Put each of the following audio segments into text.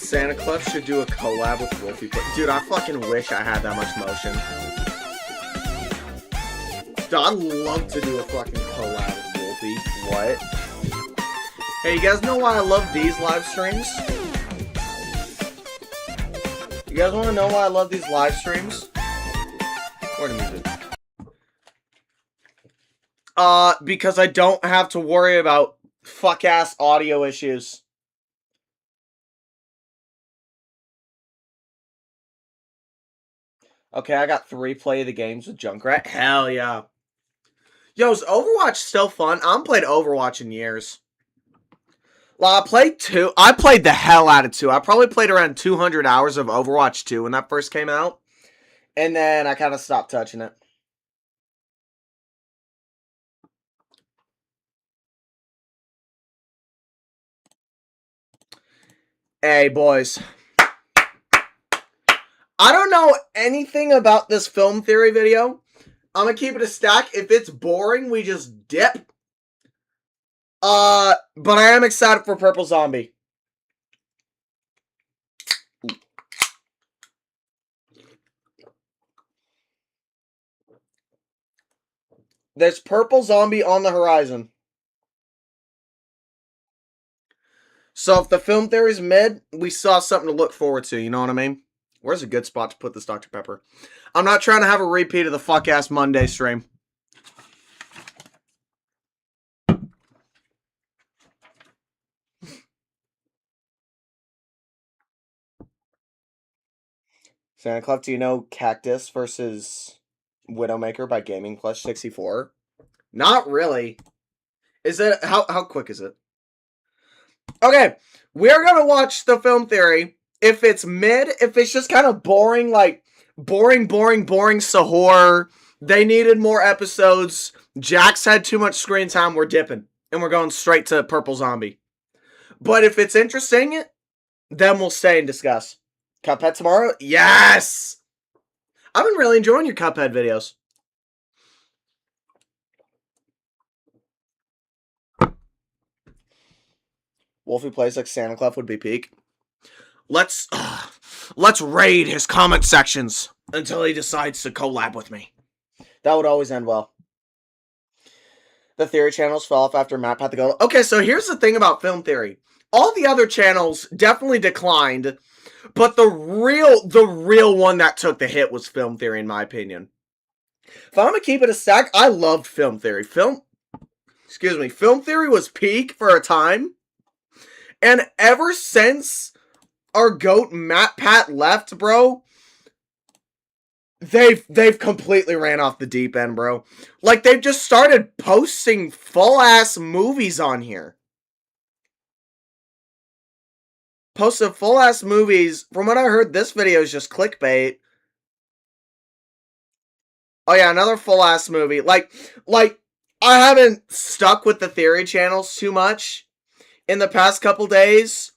Santa Cluff should do a collab with Wolfie. Dude, I fucking wish I had that much motion. Dude, I'd love to do a fucking collab with Wolfie. What? Hey, you guys know why I love these live streams? You guys want to know why I love these live streams? Where the music? Because I don't have to worry about fuck-ass audio issues. Okay, I got 3 play of the games with Junkrat. Hell yeah. Yo, is Overwatch still fun? I haven't played Overwatch in years. Well, I played 2. I played the hell out of 2. I probably played around 200 hours of Overwatch 2 when that first came out. And then I kind of stopped touching it. Hey, boys. I don't know anything about this film theory video. I'm gonna keep it a stack. If it's boring, we just dip. But I am excited for Purple Zombie. There's Purple Zombie on the horizon. So if the film theory's mid, we saw something to look forward to, you know what I mean? Where's a good spot to put this Dr. Pepper? I'm not trying to have a repeat of the fuck-ass Monday stream. Santa Cluff, do you know Cactus versus Widowmaker by Gaming Plus 64? Not really. Is it how quick is it? Okay, we're gonna watch the film theory. If it's mid, if it's just kind of boring, like boring Sahur, they needed more episodes. Jax had too much screen time. We're dipping and we're going straight to Purple Zombie. But if it's interesting, then we'll stay and discuss. Cuphead tomorrow? Yes! I've been really enjoying your Cuphead videos. Wolfie plays like Santa Cluff would be peak. Let's raid his comment sections until he decides to collab with me. That would always end well. The theory channels fell off after Matt had to go. Okay, so here's the thing about film theory. All the other channels definitely declined, but the real one that took the hit was film theory, in my opinion. If I'm gonna keep it a stack, I loved film theory. Film theory was peak for a time, and ever since our GOAT Matt Pat left, bro, they've completely ran off the deep end, bro. Like, they've just started posting full-ass movies on here. Posted full-ass movies. From what I heard, this video is just clickbait. Oh yeah, another full-ass movie. Like, I haven't stuck with the theory channels too much in the past couple days.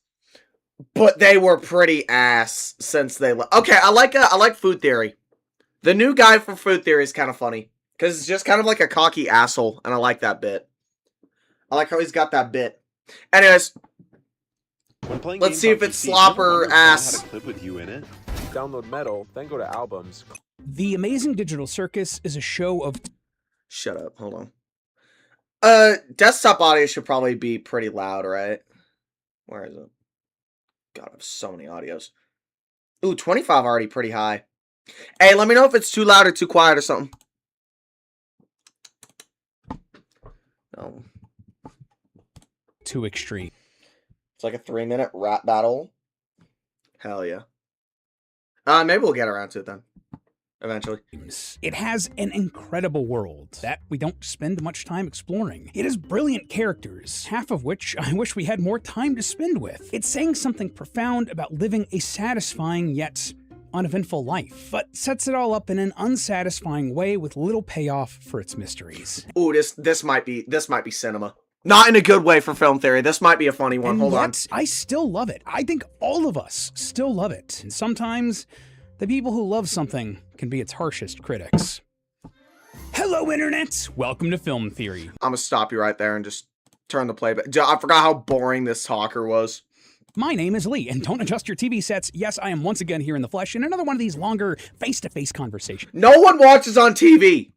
But they were pretty ass since they left. Okay, I like Food Theory. The new guy for Food Theory is kind of funny. Because it's just kind of like a cocky asshole. And I like that bit. I like how he's got that bit. Anyways. Let's see if it's slopper ass. Clip with you in it. Download Metal, then go to albums. The Amazing Digital Circus is a show of... Shut up. Hold on. Desktop audio should probably be pretty loud, right? Where is it? God, I have so many audios. Ooh, 25 already pretty high. Hey, let me know if it's too loud or too quiet or something. No. Too extreme. It's like a 3-minute rap battle. Hell yeah. Maybe we'll get around to it then. Eventually. It has an incredible world that we don't spend much time exploring. It has brilliant characters, half of which I wish we had more time to spend with. It's saying something profound about living a satisfying yet uneventful life, but sets it all up in an unsatisfying way with little payoff for its mysteries. Ooh, this might be cinema. Not in a good way for film theory. This might be a funny one. Hold on. I still love it. I think all of us still love it. And sometimes the people who love something can be its harshest critics. Hello, Internet! Welcome to Film Theory. I'm gonna stop you right there and just turn the playback. I forgot how boring this talker was. My name is Lee, and don't adjust your TV sets. Yes, I am once again here in the flesh in another one of these longer face-to-face conversations. No one watches on TV.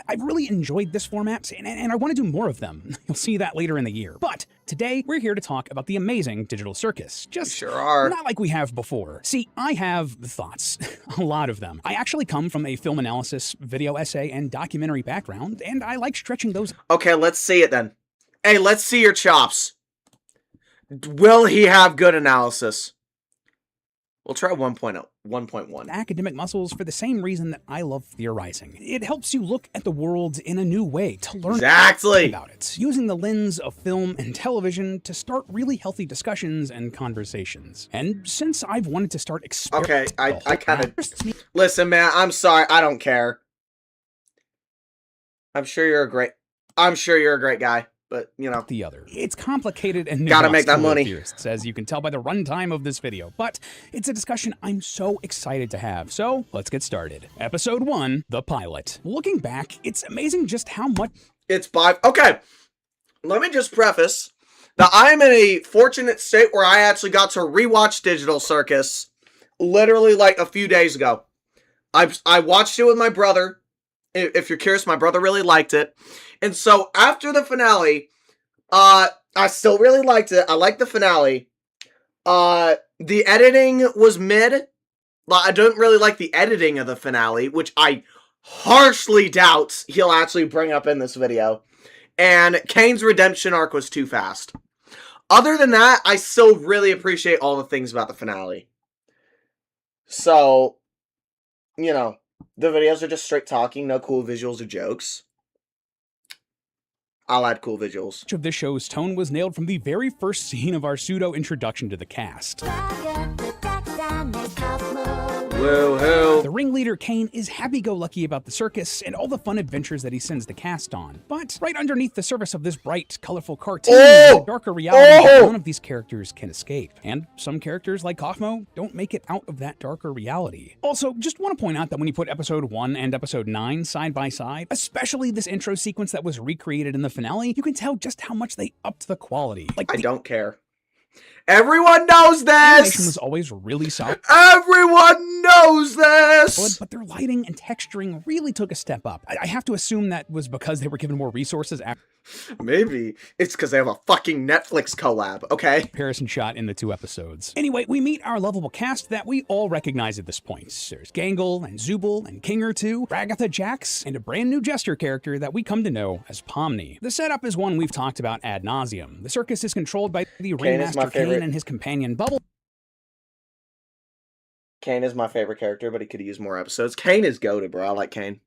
I've really enjoyed this format, and I want to do more of them. You'll see that later in the year. But today, we're here to talk about the amazing Digital Circus. Just Sure are. not like we have before. See, I have thoughts. A lot of them. I actually come from a film analysis, video essay, and documentary background, and I like stretching those. Okay, let's see it then. Hey, let's see your chops. Will he have good analysis? We'll try 1.1. Academic muscles for the same reason that I love theorizing. It helps you look at the world in a new way, to learn Exactly. about it, using the lens of film and television to start really healthy discussions and conversations. And since I've wanted to start Okay, I kind of... Listen, man, I'm sorry. I don't care. I'm sure you're a great guy. But, you know. The other. It's complicated and gotta make that money. Theorists, as you can tell by the runtime of this video. But it's a discussion I'm so excited to have. So let's get started. Episode 1, the pilot. Looking back, it's amazing just how much... It's 5. Okay. Let me just preface that I'm in a fortunate state where I actually got to rewatch Digital Circus literally like a few days ago. I watched it with my brother. If you're curious, my brother really liked it. And so after the finale, I still really liked it. I liked the finale. The editing was mid. I don't really like the editing of the finale, which I harshly doubt he'll actually bring up in this video. And Kane's redemption arc was too fast. Other than that, I still really appreciate all the things about the finale. So, you know, the videos are just straight talking, no cool visuals or jokes. I'll add cool visuals. Much of this show's tone was nailed from the very first scene of our pseudo-introduction to the cast. Woo-hoo. The ringleader, Kane, is happy-go-lucky about the circus and all the fun adventures that he sends the cast on. But right underneath the surface of this bright, colorful cartoon is a darker reality that none of these characters can escape. And some characters, like Kaufmo, don't make it out of that darker reality. Also, just want to point out that when you put episode 1 and episode 9 side by side, especially this intro sequence that was recreated in the finale, you can tell just how much they upped the quality. Like, I don't care. Everyone knows this! Animation was always really solid. Everyone knows this! But their lighting and texturing really took a step up. I have to assume that was because they were given more resources after Maybe. It's because they have a fucking Netflix collab, okay? comparison shot in the 2 episodes. Anyway, we meet our lovable cast that we all recognize at this point. There's Gangle and Zubul and Kinger 2, Ragatha Jax, and a brand new jester character that we come to know as Pomni. The setup is one we've talked about ad nauseum. The circus is controlled by the ringmaster Kane and his companion Bubble. Kane is my favorite character, but he could use more episodes. Kane is goated, bro. I like Kane.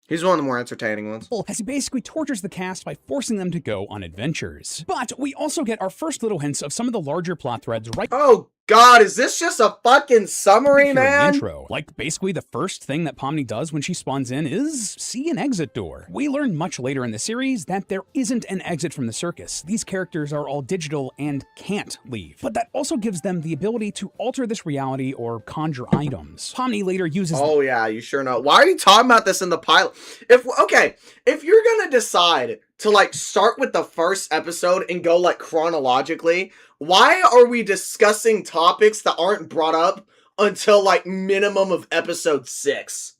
He's one of the more entertaining ones. As he basically tortures the cast by forcing them to go on adventures. But we also get our first little hints of some of the larger plot threads right. Oh God, is this just a fucking summary, Here in man? the intro. Like, basically the first thing that Pomni does when she spawns in is see an exit door. We learn much later in the series that there isn't an exit from the circus. These characters are all digital and can't leave. But that also gives them the ability to alter this reality or conjure items. Pomni later uses... Oh yeah, you sure know. Why are you talking about this in the pilot? If you're gonna decide to like start with the first episode and go like chronologically, why are we discussing topics that aren't brought up until like minimum of episode 6?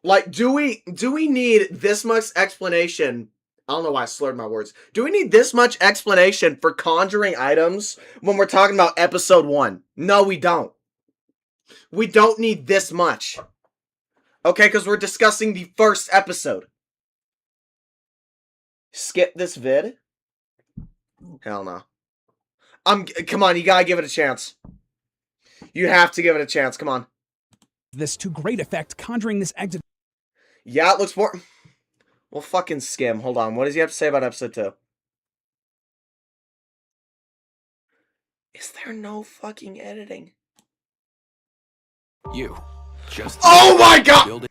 Like, do we need this much explanation? I don't know why I slurred my words. Do we need this much explanation for conjuring items when we're talking about episode 1? No, we don't. We don't need this much. Okay, because we're discussing the first episode. Skip this vid? Hell no. Come on, you gotta give it a chance. You have to give it a chance, come on. this to great effect, conjuring this exit. Yeah, it looks more... We'll fucking skim. Hold on, what does he have to say about episode 2? Is there no fucking editing? You just... Oh my god!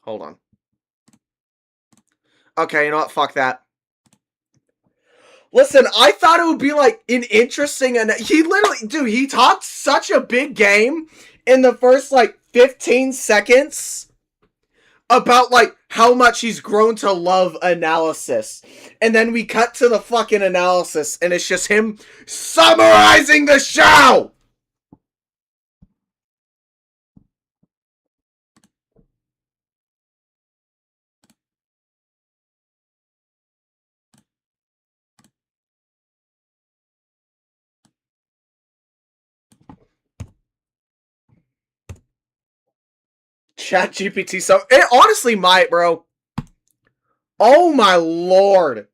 Hold on. Okay, you know what? Fuck that. Listen, I thought it would be like an interesting... And he literally... Dude, he talked such a big game in the first like 15 seconds. about, like, how much he's grown to love analysis. And then we cut to the fucking analysis, and it's just him summarizing the show! ChatGPT, so it honestly might, bro. Oh my lord.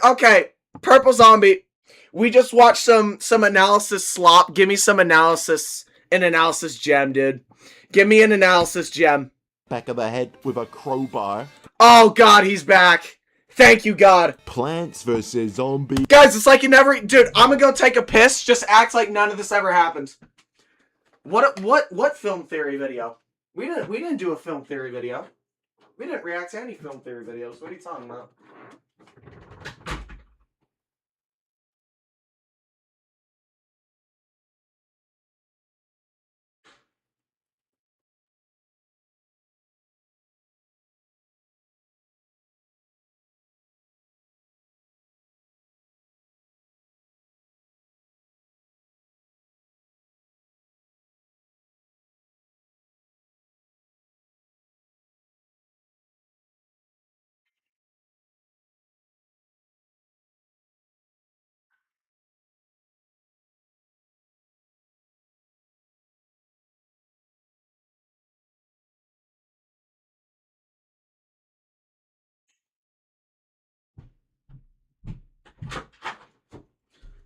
Okay, Purple Zombie. We just watched some analysis slop. Give me some analysis, an analysis gem, dude. Give me an analysis gem. Back of the head with a crowbar. Oh god, he's back. Thank you, God. Plants vs. Zombies. Guys, it's like you never... Dude, I'm gonna go take a piss. Just act like none of this ever happened. What film theory video? We didn't do a film theory video. We didn't react to any film theory videos. What are you talking about?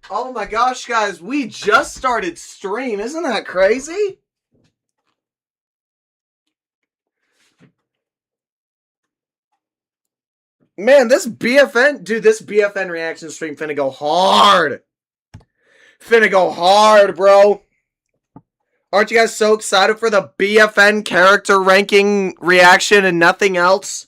Oh my gosh, guys, we just started stream. Isn't that crazy? Man, this BFN... Dude, this BFN reaction stream finna go hard. Finna go hard, bro. Aren't you guys so excited for the BFN character ranking reaction and nothing else?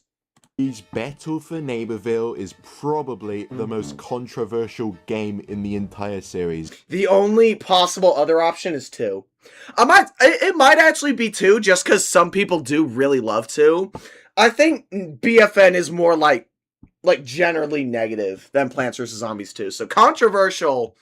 Battle for Neighborville is probably the most controversial game in the entire series. The only possible other option is 2. It might actually be 2, just because some people do really love 2. I think BFN is more like generally negative than Plants vs. Zombies 2. So controversial,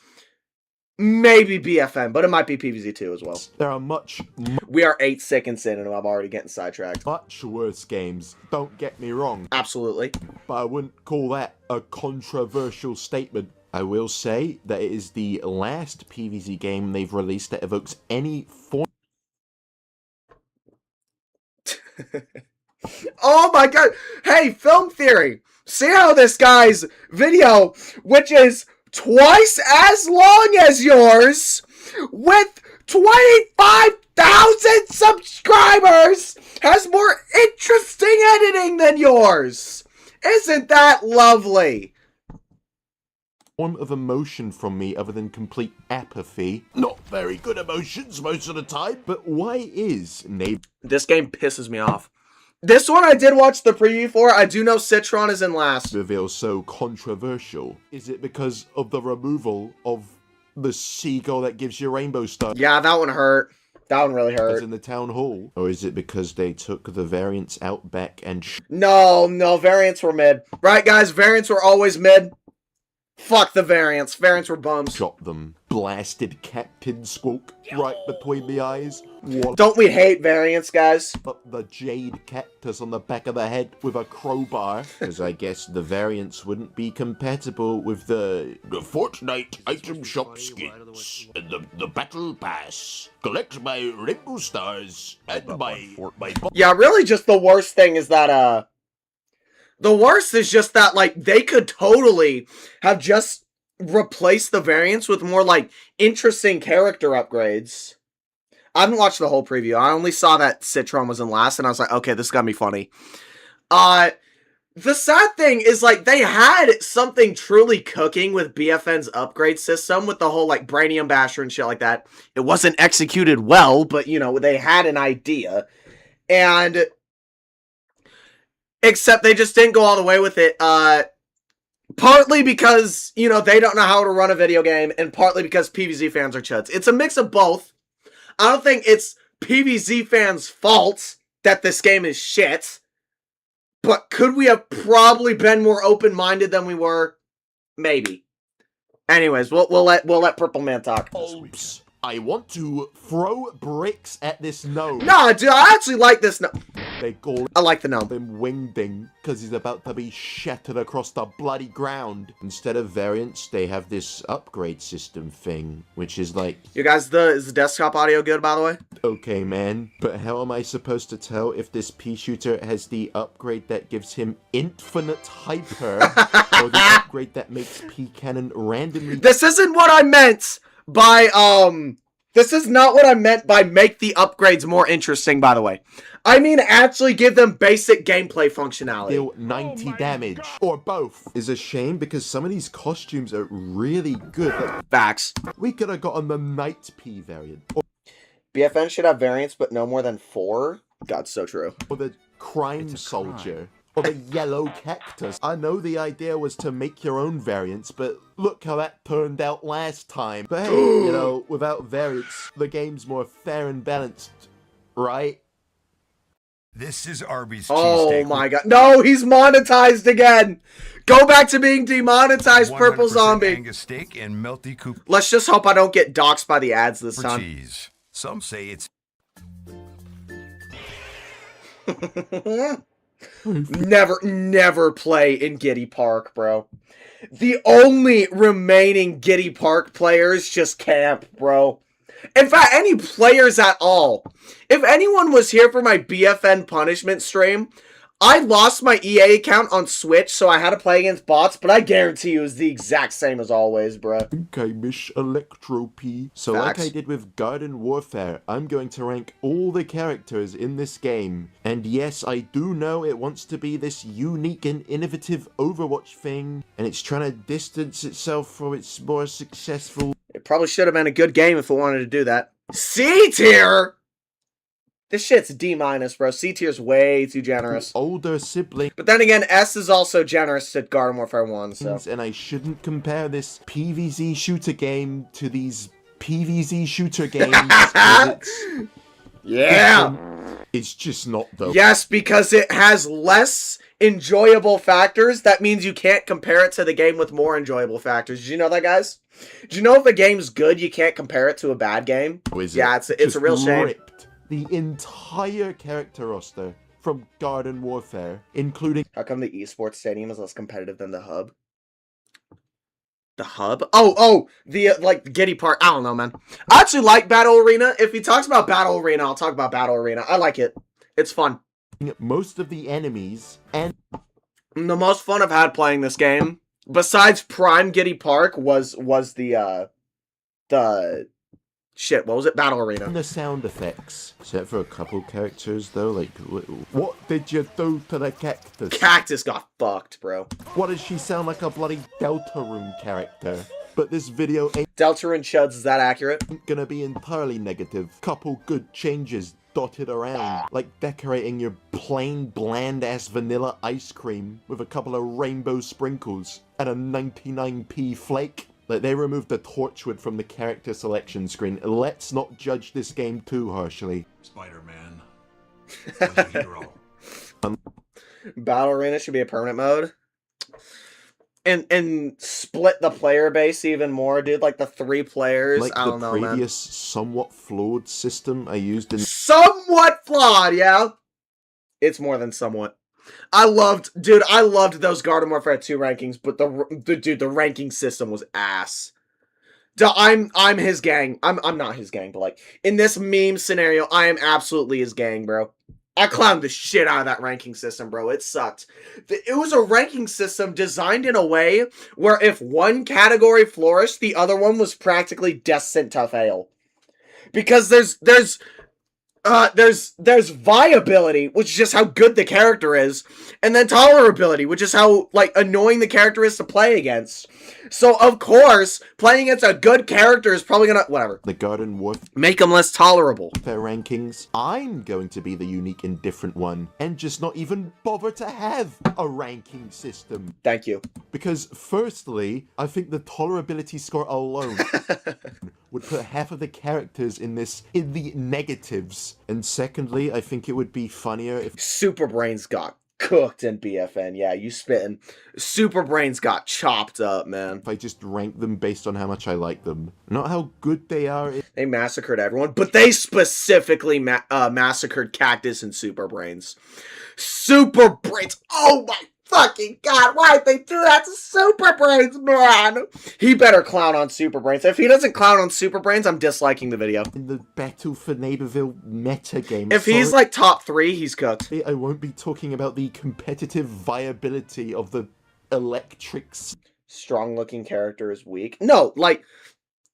maybe BFN, but it might be PvZ 2 as well. There are much We are 8 seconds in and I'm already getting sidetracked. worse games, don't get me wrong. Absolutely. But I wouldn't call that a controversial statement. I will say that it is the last PvZ game they've released that evokes any form. Oh my god. Hey, film theory. See how this guy's video, which is twice as long as yours, with 25,000 subscribers, has more interesting editing than yours. Isn't that lovely? Form of emotion from me other than complete apathy. Not very good emotions most of the time, but why is This game pisses me off. This one I did watch the preview for. I do know Citron is in last. Neighborville so controversial? Is it because of the removal of the seagull that gives you rainbow stars? Yeah, that one hurt. That one really hurt. In the town hall? Or is it because they took the variants out back and No, variants were mid. Right, guys? Variants were always mid. Fuck the variants. Variants were bums. shot them? Blasted Captain Squawk right between the eyes. What? Don't we hate variants, guys? But the jade cactus on the back of the head with a crowbar. Because I guess the variants wouldn't be compatible with the Fortnite item shop skins and the battle pass. Collect my rainbow stars and my Yeah, really just the worst thing is that, the worst is just that, like, they could totally have just replaced the variants with more, like, interesting character upgrades. I haven't watched the whole preview. I only saw that Citron was in last, and I was like, okay, this is gonna be funny. The sad thing is, like, they had something truly cooking with BFN's upgrade system with the whole, like, Brainium Basher and shit like that. It wasn't executed well, but, you know, they had an idea. And... except they just didn't go all the way with it, partly because, you know, they don't know how to run a video game, and partly because PvZ fans are chuds. It's a mix of both. I don't think it's PvZ fans' fault that this game is shit. But could we have probably been more open-minded than we were? Maybe. Anyways, we'll let Purple Man talk. Oops. I want to throw bricks at this gnome. Nah, dude, I actually like this gnome. They call I like the gnome. him Wingding because he's about to be shattered across the bloody ground. Instead of variants, they have this upgrade system thing, which is like... You guys, is the desktop audio good, by the way? Okay, man, but how am I supposed to tell if this pea shooter has the upgrade that gives him infinite hyper or the upgrade that makes pea cannon randomly... This isn't what I meant by, this is not what I meant by make the upgrades more interesting, by the way. I mean actually give them basic gameplay functionality. Deal 90 damage, or both. Is a shame because some of these costumes are really good. Like, Facts. we could have gotten the Night Pea variant, BFN should have variants, but no more than 4. God, so true. or the Crime Soldier, or the Yellow Cactus. I know the idea was to make your own variants, but look how that turned out last time. But hey, you know, without variants, the game's more fair and balanced, right? This is Arby's Oh cheesesteak. my god. No, he's monetized again. Go back to being demonetized, Purple 100% Zombie. Angus steak and melty coop Let's just hope I don't get doxxed by the ads this for time. cheese. Some say it's Never play in Giddy Park, bro. The only remaining Giddy Park players just camp, bro. In fact, any players at all. If anyone was here for my BFN punishment stream, I lost my EA account on Switch, so I had to play against bots, but I guarantee you it was the exact same as always, bro. Okay, Miss Electro P. So Facts. like I did with Garden Warfare, I'm going to rank all the characters in this game. And yes, I do know it wants to be this unique and innovative Overwatch thing, and it's trying to distance itself from its more successful... It probably should have been a good game if it wanted to do that. C tier? This shit's D-, bro. C tier's way too generous. older siblings, But then again, S is also generous at Garden Warfare 1, so... and I shouldn't compare this PvZ shooter game to these PvZ shooter games. 'Cause Yeah! it's just not though. Yes, because it has less enjoyable factors. That means you can't compare it to the game with more enjoyable factors. Did you know that, guys? Did you know if a game's good, you can't compare it to a bad game? Is Yeah, it it's a real just shame. ripped the entire character roster from Garden Warfare, including How come the esports stadium is less competitive than the hub? The hub? Oh, the, like, Giddy Park. I don't know, man. I actually like Battle Arena. If he talks about Battle Arena, I'll talk about Battle Arena. I like it. It's fun. most of the enemies and The most fun I've had playing this game, besides Prime Giddy Park, was the shit, what was it? Battle Arena. the sound effects. Except for a couple characters, though, like, what did you do to the cactus? Cactus got fucked, bro. What does she sound like, a bloody Deltarune character? But this video ain't Deltarune Chuds, is that accurate? gonna be entirely negative. Couple good changes dotted around, like decorating your plain bland-ass vanilla ice cream with a couple of rainbow sprinkles and a 99p flake. Like, they removed the torchwood from the character selection screen. Let's not judge this game too harshly. Spider-Man. Was a hero. Battle Arena should be a permanent mode. And split the player base even more, dude. Like the 3 players. Like I the don't know, man. previous somewhat flawed system I used in Somewhat flawed, yeah. It's more than somewhat. I loved those Garden Warfare 2 rankings, but the ranking system was ass. I'm his gang. I'm not his gang, but like in this meme scenario, I am absolutely his gang, bro. I clowned the shit out of that ranking system, bro. It sucked. It was a ranking system designed in a way where if one category flourished, the other one was practically destined to fail. Because there's viability, which is just how good the character is, and then tolerability, which is how, like, annoying the character is to play against. So, of course, playing against a good character is probably gonna, whatever, the Garden Warfare make them less tolerable. rankings. I'm going to be the unique and different one, and just not even bother to have a ranking system. Thank you. Because, firstly, I think the tolerability score alone would put half of the characters in this in the negatives. And secondly, I think it would be funnier if Super Brains got cooked in BFN. Yeah, you spitting. Super Brains got chopped up, man. I just rank them based on how much I like them. Not how good they are. They massacred everyone, but they specifically massacred Cactus and Super Brains. Super Brains! Oh my fucking god, why'd they do that to Super Brains, man? He better clown on Super Brains. If he doesn't clown on Super Brains, I'm disliking the video. In the Battle for Neighborville meta game. If he's like top 3, he's cooked. I won't be talking about the competitive viability of the electrics. Strong looking character is weak. No, like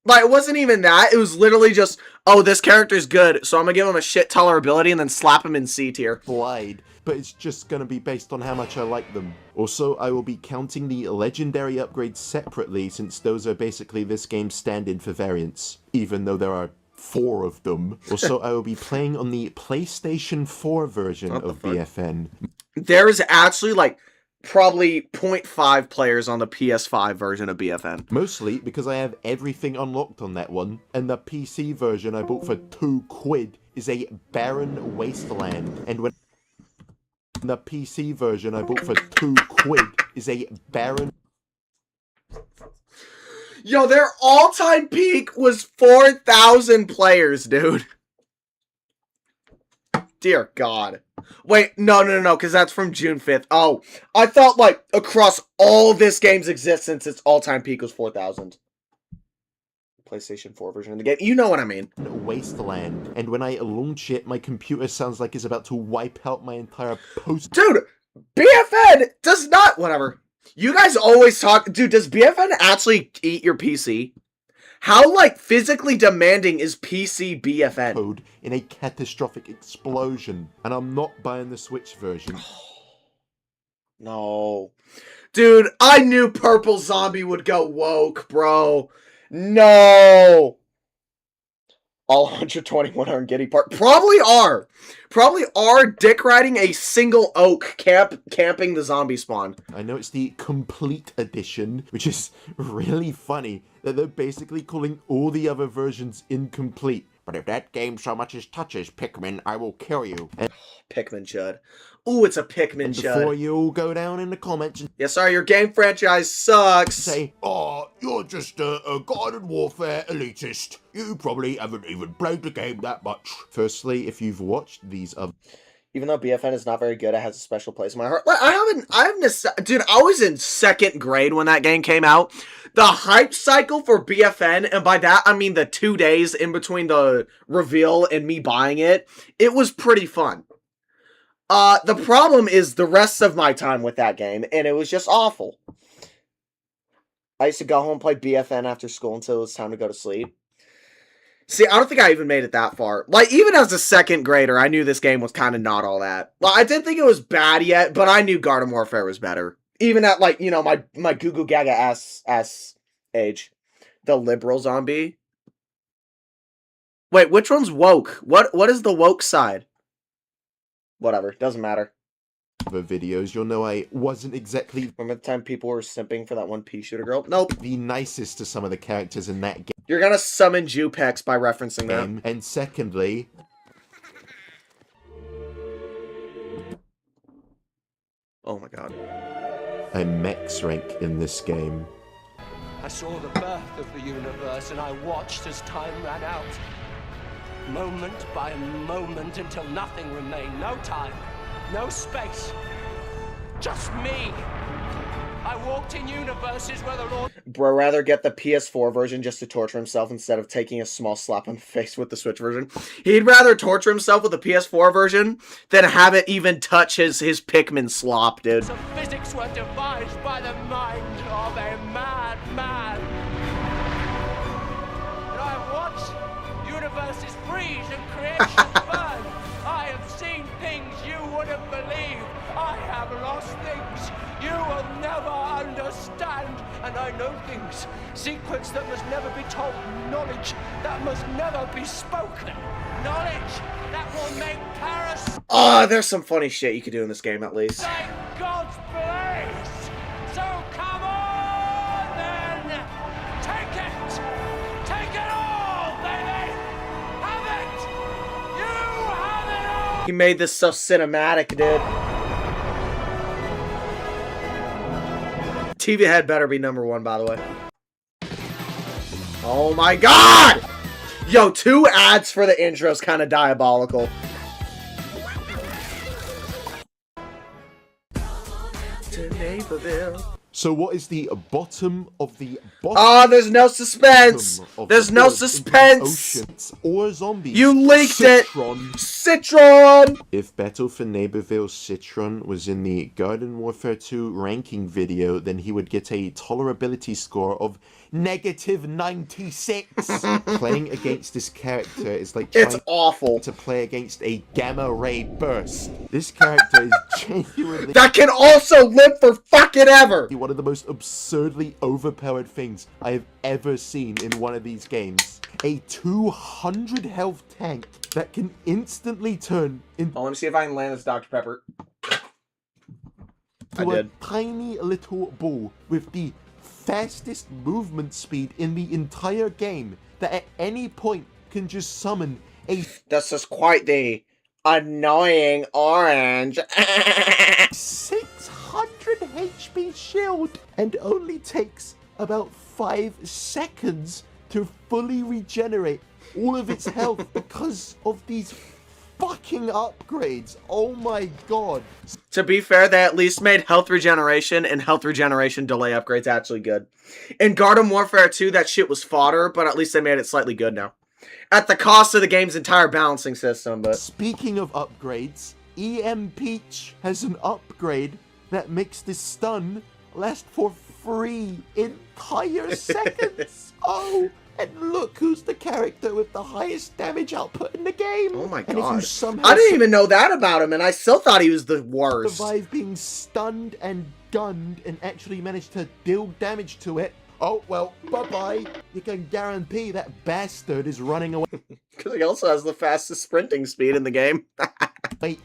it wasn't even that. It was literally just, oh, this character's good, so I'm gonna give him a shit tolerability and then slap him in C tier. Slide, but it's just gonna be based on how much I like them. Also, I will be counting the legendary upgrades separately, since those are basically this game's stand-in for variants, even though there are 4 of them. Also, I will be playing on the PlayStation 4 version of BFN. There's actually like probably 0.5 players on the PS5 version of BFN. Mostly because I have everything unlocked on that one, and the PC version I bought for £2 is a barren wasteland, and when the PC version I bought for £2 is a barren... Yo, their all-time peak was 4,000 players, dude. Dear God. Wait, no, because that's from June 5th. Oh, I thought, like, across all this game's existence, its all-time peak was 4,000. PlayStation 4 version of the game. You know what I mean. Wasteland. And when I launch it, my computer sounds like it's about to wipe out my entire post... Dude, BFN does not... Whatever. You guys always talk... Dude, does BFN actually eat your PC? How, like, physically demanding is PC BFN? Code in a catastrophic explosion. And I'm not buying the Switch version. No. Dude, I knew Purple Zombie would go woke, bro. No. All 121 are in Giddy Park. Probably are dick riding a single oak camping the zombie spawn. I know it's the complete edition, which is really funny that they're basically calling all the other versions incomplete. But if that game so much as touches Pikmin, I will kill you. And Pikmin chud. Ooh, it's a Pikmin chud. before you all go down in the comments and yeah, sorry, your game franchise sucks. say, "Oh, you're just a Garden Warfare elitist. You probably haven't even played the game that much." Firstly, if you've watched these other... Even though BFN is not very good, it has a special place in my heart. Dude, I was in 2nd grade when that game came out. The hype cycle for BFN, and by that I mean the 2 days in between the reveal and me buying it, it was pretty fun. The problem is the rest of my time with that game, and it was just awful. I used to go home and play BFN after school until it was time to go to sleep. See, I don't think I even made it that far. Like, even as a 2nd grader, I knew this game was kind of not all that. Well, I didn't think it was bad yet, but I knew Garden Warfare was better. Even at, like, you know, my Goo Goo Gaga ass age. The liberal zombie. Wait, which one's woke? What is the woke side? Whatever, doesn't matter. videos, you'll know I wasn't exactly... Remember the time people were simping for that one pea shooter girl? Nope. ...the nicest to some of the characters in that game. You're gonna summon Jupex by referencing that. And secondly... Oh my god. I'm max rank in this game. I saw the birth of the universe and I watched as time ran out. Moment by moment until nothing remained. No time, no space. Just me. I walked in universes where the Lord... Bro, rather get the PS4 version just to torture himself instead of taking a small slap on the face with the Switch version. He'd rather torture himself with the PS4 version than have it even touch his Pikmin slop, dude. Some physics were devised by the mind of a madman. And I watched universes freeze and creation burn. I have seen things you wouldn't believe. I have lost things you will never understand. And I know things, secrets that must never be told, knowledge that must never be spoken, knowledge that will make Paris... Oh, there's some funny shit you could do in this game, at least. ...like God's place. So come on, then! Take it! Take it all! He made this so cinematic, dude. TV Head better be #1, by the way. Oh my god! Yo, 2 ads for the intro is kind of diabolical. To Neighborville. So what is the bottom of the bottom? Oh, there's no suspense. There's no suspense. Oceans or zombies. You leaked Citron. it. Citron. If Battle for Neighborville Citron was in the Garden Warfare 2 ranking video, then he would get a tolerability score of -96. Playing against this character is like It's trying awful. to play against a gamma ray burst. This character is genuinely That can also live for fucking ever. one of the most absurdly overpowered things I have ever seen in one of these games. A 200 health tank that can instantly turn into Oh, let me see if I can land this Dr. Pepper. I a did. tiny little ball with the fastest movement speed in the entire game that at any point can just summon a This is quite the annoying orange. 600 HP shield and only takes about 5 seconds to fully regenerate all of its health because of these fucking upgrades. Oh my god. To be fair, they at least made health regeneration and health regeneration delay upgrades actually good. In Garden Warfare 2, that shit was fodder, but at least they made it slightly good now. At the cost of the game's entire balancing system, but... Speaking of upgrades, EM Peach has an upgrade that makes the stun last for 3 entire seconds. Oh, and look who's the character with the highest damage output in the game. Oh my And if you god. somehow I didn't even know that about him, and I still thought he was the worst. survive being stunned and gunned and actually manage to deal damage to it, oh well, bye-bye. You can guarantee that bastard is running away Because he also has the fastest sprinting speed in the game.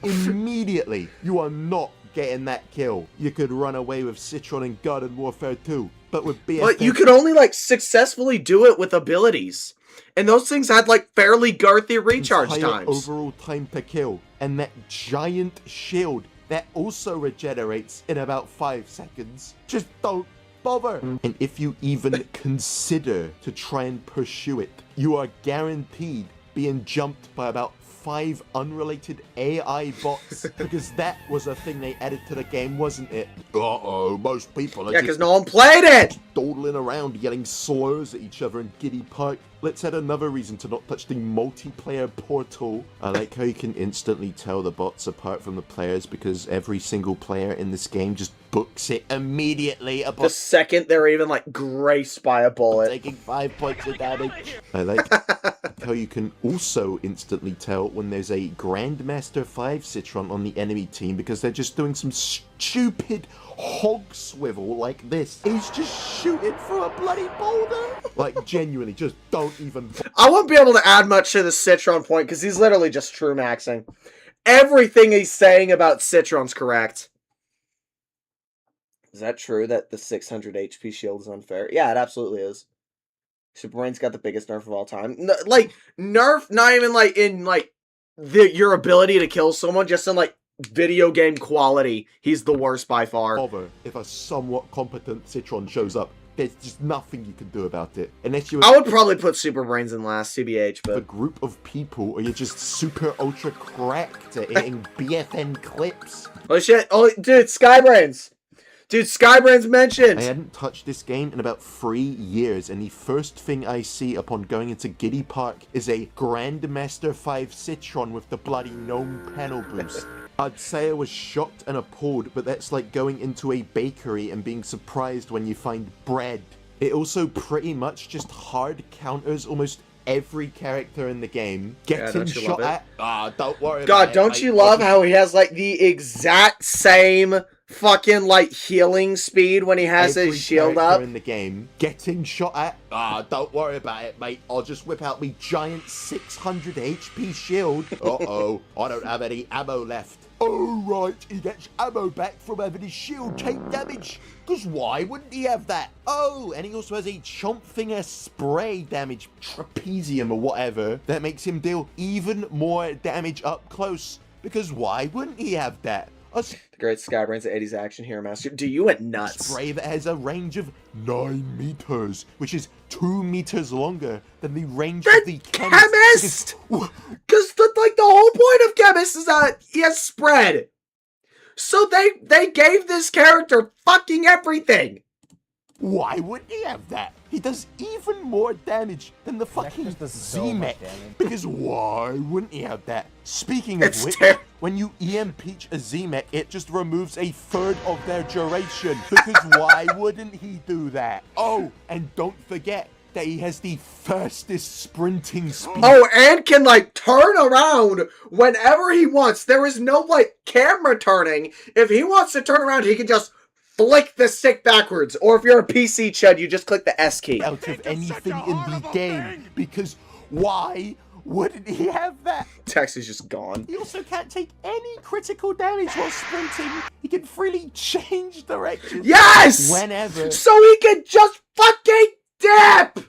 immediately. You are not getting that kill. You could run away with Citron in Garden Warfare 2, but with BFN... But you could only, like, successfully do it with abilities. And those things had, like, fairly girthy recharge entire times. overall time to kill, and that giant shield that also regenerates in about 5 seconds. Just don't bother. And if you even consider to try and pursue it, you are guaranteed being jumped by about 5 unrelated AI bots, because that was a thing they added to the game, wasn't it? Uh-oh, most people are Yeah, just because no one played it! dawdling around yelling slurs at each other in Giddy Park. Let's add another reason to not touch the multiplayer portal. I like how you can instantly tell the bots apart from the players because every single player in this game just books it immediately The upon second they're even, like, graced by a bullet. taking 5 points of damage. I like how you can also instantly tell when there's a Grandmaster 5 Citron on the enemy team because they're just doing some stupid hog swivel like this. He's just shooting through a bloody boulder. Like, genuinely, just don't even... I won't be able to add much to the Citron point because he's literally just true maxing. Everything he's saying about Citron's correct. Is that true that the 600 HP shield is unfair? Yeah, it absolutely is. Superman's got the biggest nerf of all time. Like, nerf, not even like in like your ability to kill someone, just in like video game quality, he's the worst by far. Bother if a somewhat competent Citron shows up. There's just nothing you can do about it. Unless you're I would probably put Super Brains in last, TBH, a but... group of people or you're just super ultra cracked at hitting BFN clips. Oh shit, oh dude, Skybrains! Dude, Skybrains mentioned! I hadn't touched this game in about 3 years, and the first thing I see upon going into Giddy Park is a Grandmaster 5 Citron with the bloody gnome panel boost. I'd say I was shocked and appalled, but that's like going into a bakery and being surprised when you find bread. It also pretty much just hard counters almost every character in the game. Getting don't you shot love it? at. Ah, don't worry about God, it, don't mate. you love how he has like the exact same fucking like healing speed when he has Every his shield character up? in the game getting shot at. Ah, don't worry about it, mate. I'll just whip out me giant 600 HP shield. Uh-oh, I don't have any ammo left. Oh, right, he gets ammo back from having his shield take damage. Because why wouldn't he have that? Oh, and he also has a chomp finger spray damage, trapezium or whatever, that makes him deal even more damage up close. because why wouldn't he have that? A The great Skybrain's 80s action hero master. Dude, you went nuts. spray that has a range of 9 meters, which is 2 meters longer than the range of the chemist! Because the whole point of chemist is that he has spread. So they gave this character fucking everything. Why wouldn't he have that? He does even more damage than the fucking Z-Mech. Because why wouldn't he have that? Speaking of which, when you EM-Peach a Z-Mech, it just removes a third of their duration. Because why wouldn't he do that? Oh, and don't forget that he has the fastest sprinting speed. Oh, and can, like, turn around whenever he wants. There is no, like, camera turning. If he wants to turn around, he can just flick the stick backwards. Or if you're a PC chud, you just click the S key. Out of anything in the game. Because why wouldn't he have that? Text is just gone. He also can't take any critical damage while sprinting. He can freely change direction. Yes! Whenever. So he can just fucking dip!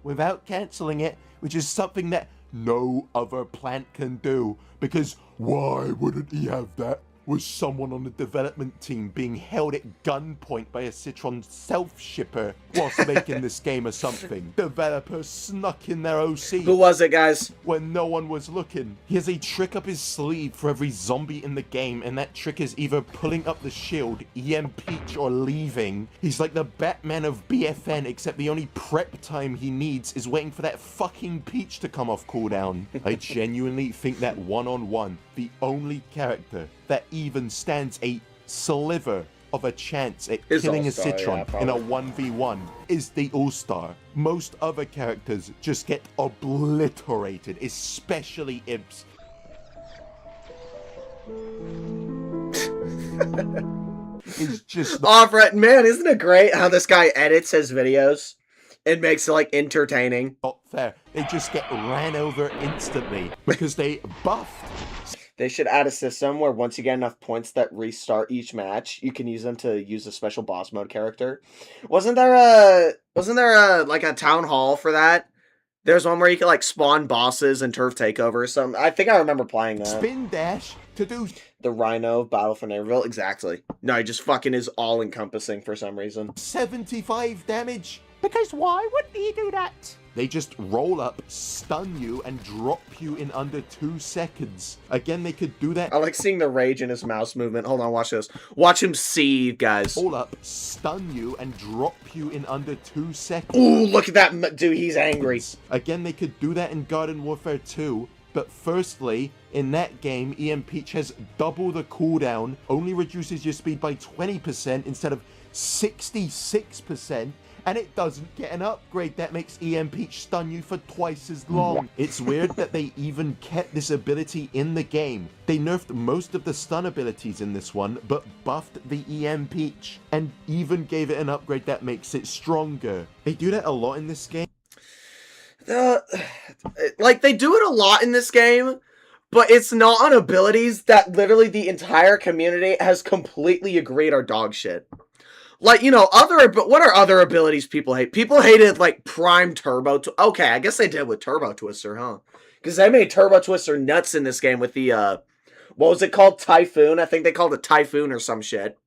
Without cancelling it, which is something that no other plant can do. Because why wouldn't he have that? Was someone on the development team being held at gunpoint by a Citron self-shipper whilst making this game or something? Developers snuck in their OC. Who was it, guys? When no one was looking. He has a trick up his sleeve for every zombie in the game, and that trick is either pulling up the shield, EM-Peach, or leaving. He's like the Batman of BFN, except the only prep time he needs is waiting for that fucking Peach to come off cooldown. I genuinely think that one-on-one, the only character that even stands a sliver of a chance at killing a Citron in a 1v1 is the All-Star. Most other characters just get obliterated, especially imps. It's just Fred, man, isn't it great how this guy edits his videos? It makes it, like, entertaining. not fair. They just get ran over instantly because they buffed. They should add a system where once you get enough points that restart each match, you can use them to use a special boss mode character. Wasn't there a town hall for that? There's one where you can, like, spawn bosses and turf takeover or something. I think I remember playing that. Spin dash to do The Rhino Battle for Neighborville, exactly. No, he just fucking is all encompassing for some reason. 75 damage. Because why wouldn't he do that? They just roll up, stun you, and drop you in under 2 seconds. Again, they could do that. I like seeing the rage in his mouse movement. Hold on, watch this. Watch him seethe, guys. Roll up, stun you, and drop you in under 2 seconds. Ooh, look at that. Dude, he's angry. Again, they could do that in Garden Warfare 2. But firstly, in that game, EM-Peach has double the cooldown, only reduces your speed by 20% instead of 66%. And it doesn't get an upgrade that makes EM-Peach stun you for twice as long. It's weird that they even kept this ability in the game. They nerfed most of the stun abilities in this one, but buffed the EM-Peach, and even gave it an upgrade that makes it stronger. They do that a lot in this game. Like, they do it a lot in this game, but it's not on abilities that literally the entire community has completely agreed are dog shit. Like, you know, but what are other abilities people hate? People hated, like, Prime Turbo. Okay, I guess they did with Turbo Twister, huh? Because they made Turbo Twister nuts in this game with the, what was it called? Typhoon? I think they called it Typhoon or some shit.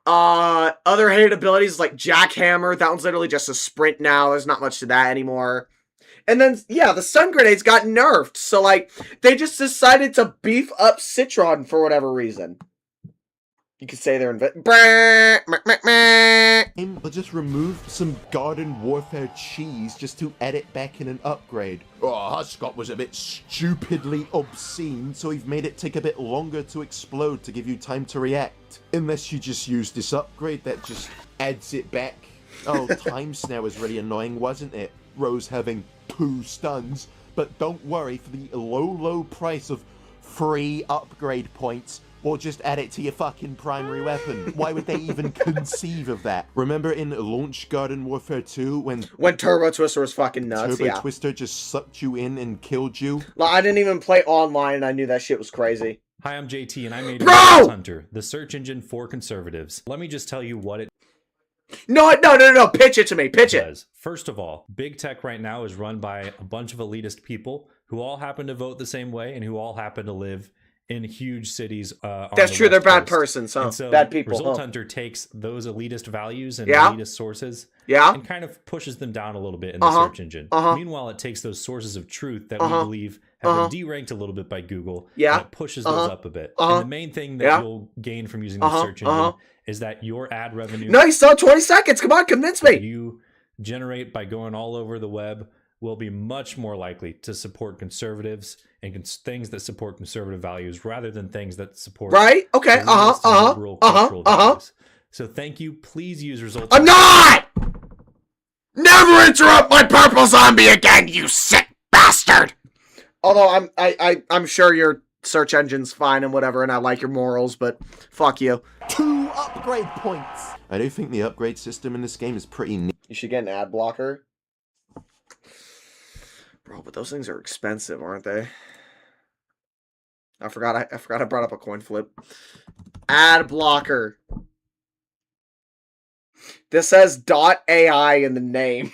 Other hated abilities like Jackhammer. That one's literally just a sprint now. There's not much to that anymore. And then, yeah, the stun grenades got nerfed. So, like, they just decided to beef up Citron for whatever reason. You could say they're They'll just remove some Garden Warfare cheese just to add it back in an upgrade. Oh, Huscott was a bit stupidly obscene, so we've made it take a bit longer to explode to give you time to react. Unless you just use this upgrade that just adds it back. Oh, Time Snare was really annoying, wasn't it? Rose having 2 stuns. But don't worry, for the low price of free upgrade points, or just add it to your fucking primary weapon. Why would they even conceive of that? Remember in Launch Garden Warfare 2 when Turbo Twister was fucking nuts, Turbo Twister just sucked you in and killed you? Like, I didn't even play online and I knew that shit was crazy. Hi, I'm JT and I made Bro! Hunter, the search engine for conservatives. Let me just tell you what it No, pitch it to me, pitch it. does. First of all, big tech right now is run by a bunch of elitist people who all happen to vote the same way and who all happen to live in huge cities. That's true. They're bad persons, huh? And so Bad people. Result huh? Hunter takes those elitist values and Yeah. elitist sources Yeah. and kind of pushes them down a little bit in the search engine. Meanwhile, it takes those sources of truth that we believe have been deranked a little bit by Google, and it pushes those up a bit. And the main thing that you'll gain from using the search engine is that your ad revenue Nice, so 20 seconds. Come on, convince me. you generate by going all over the web will be much more likely to support conservatives and things that support conservative values rather than things that support Right? Okay. elitist and liberal cultural values. So thank you. Please use results. I'm not! Never interrupt my purple zombie again, you sick bastard! Although I'm sure your search engine's fine and whatever, and I like your morals, but fuck you. 2 upgrade points. I do think the upgrade system in this game is pretty neat. You should get an ad blocker. Bro, but those things are expensive, aren't they? I forgot I brought up a coin flip. Ad blocker. This says .ai in the name.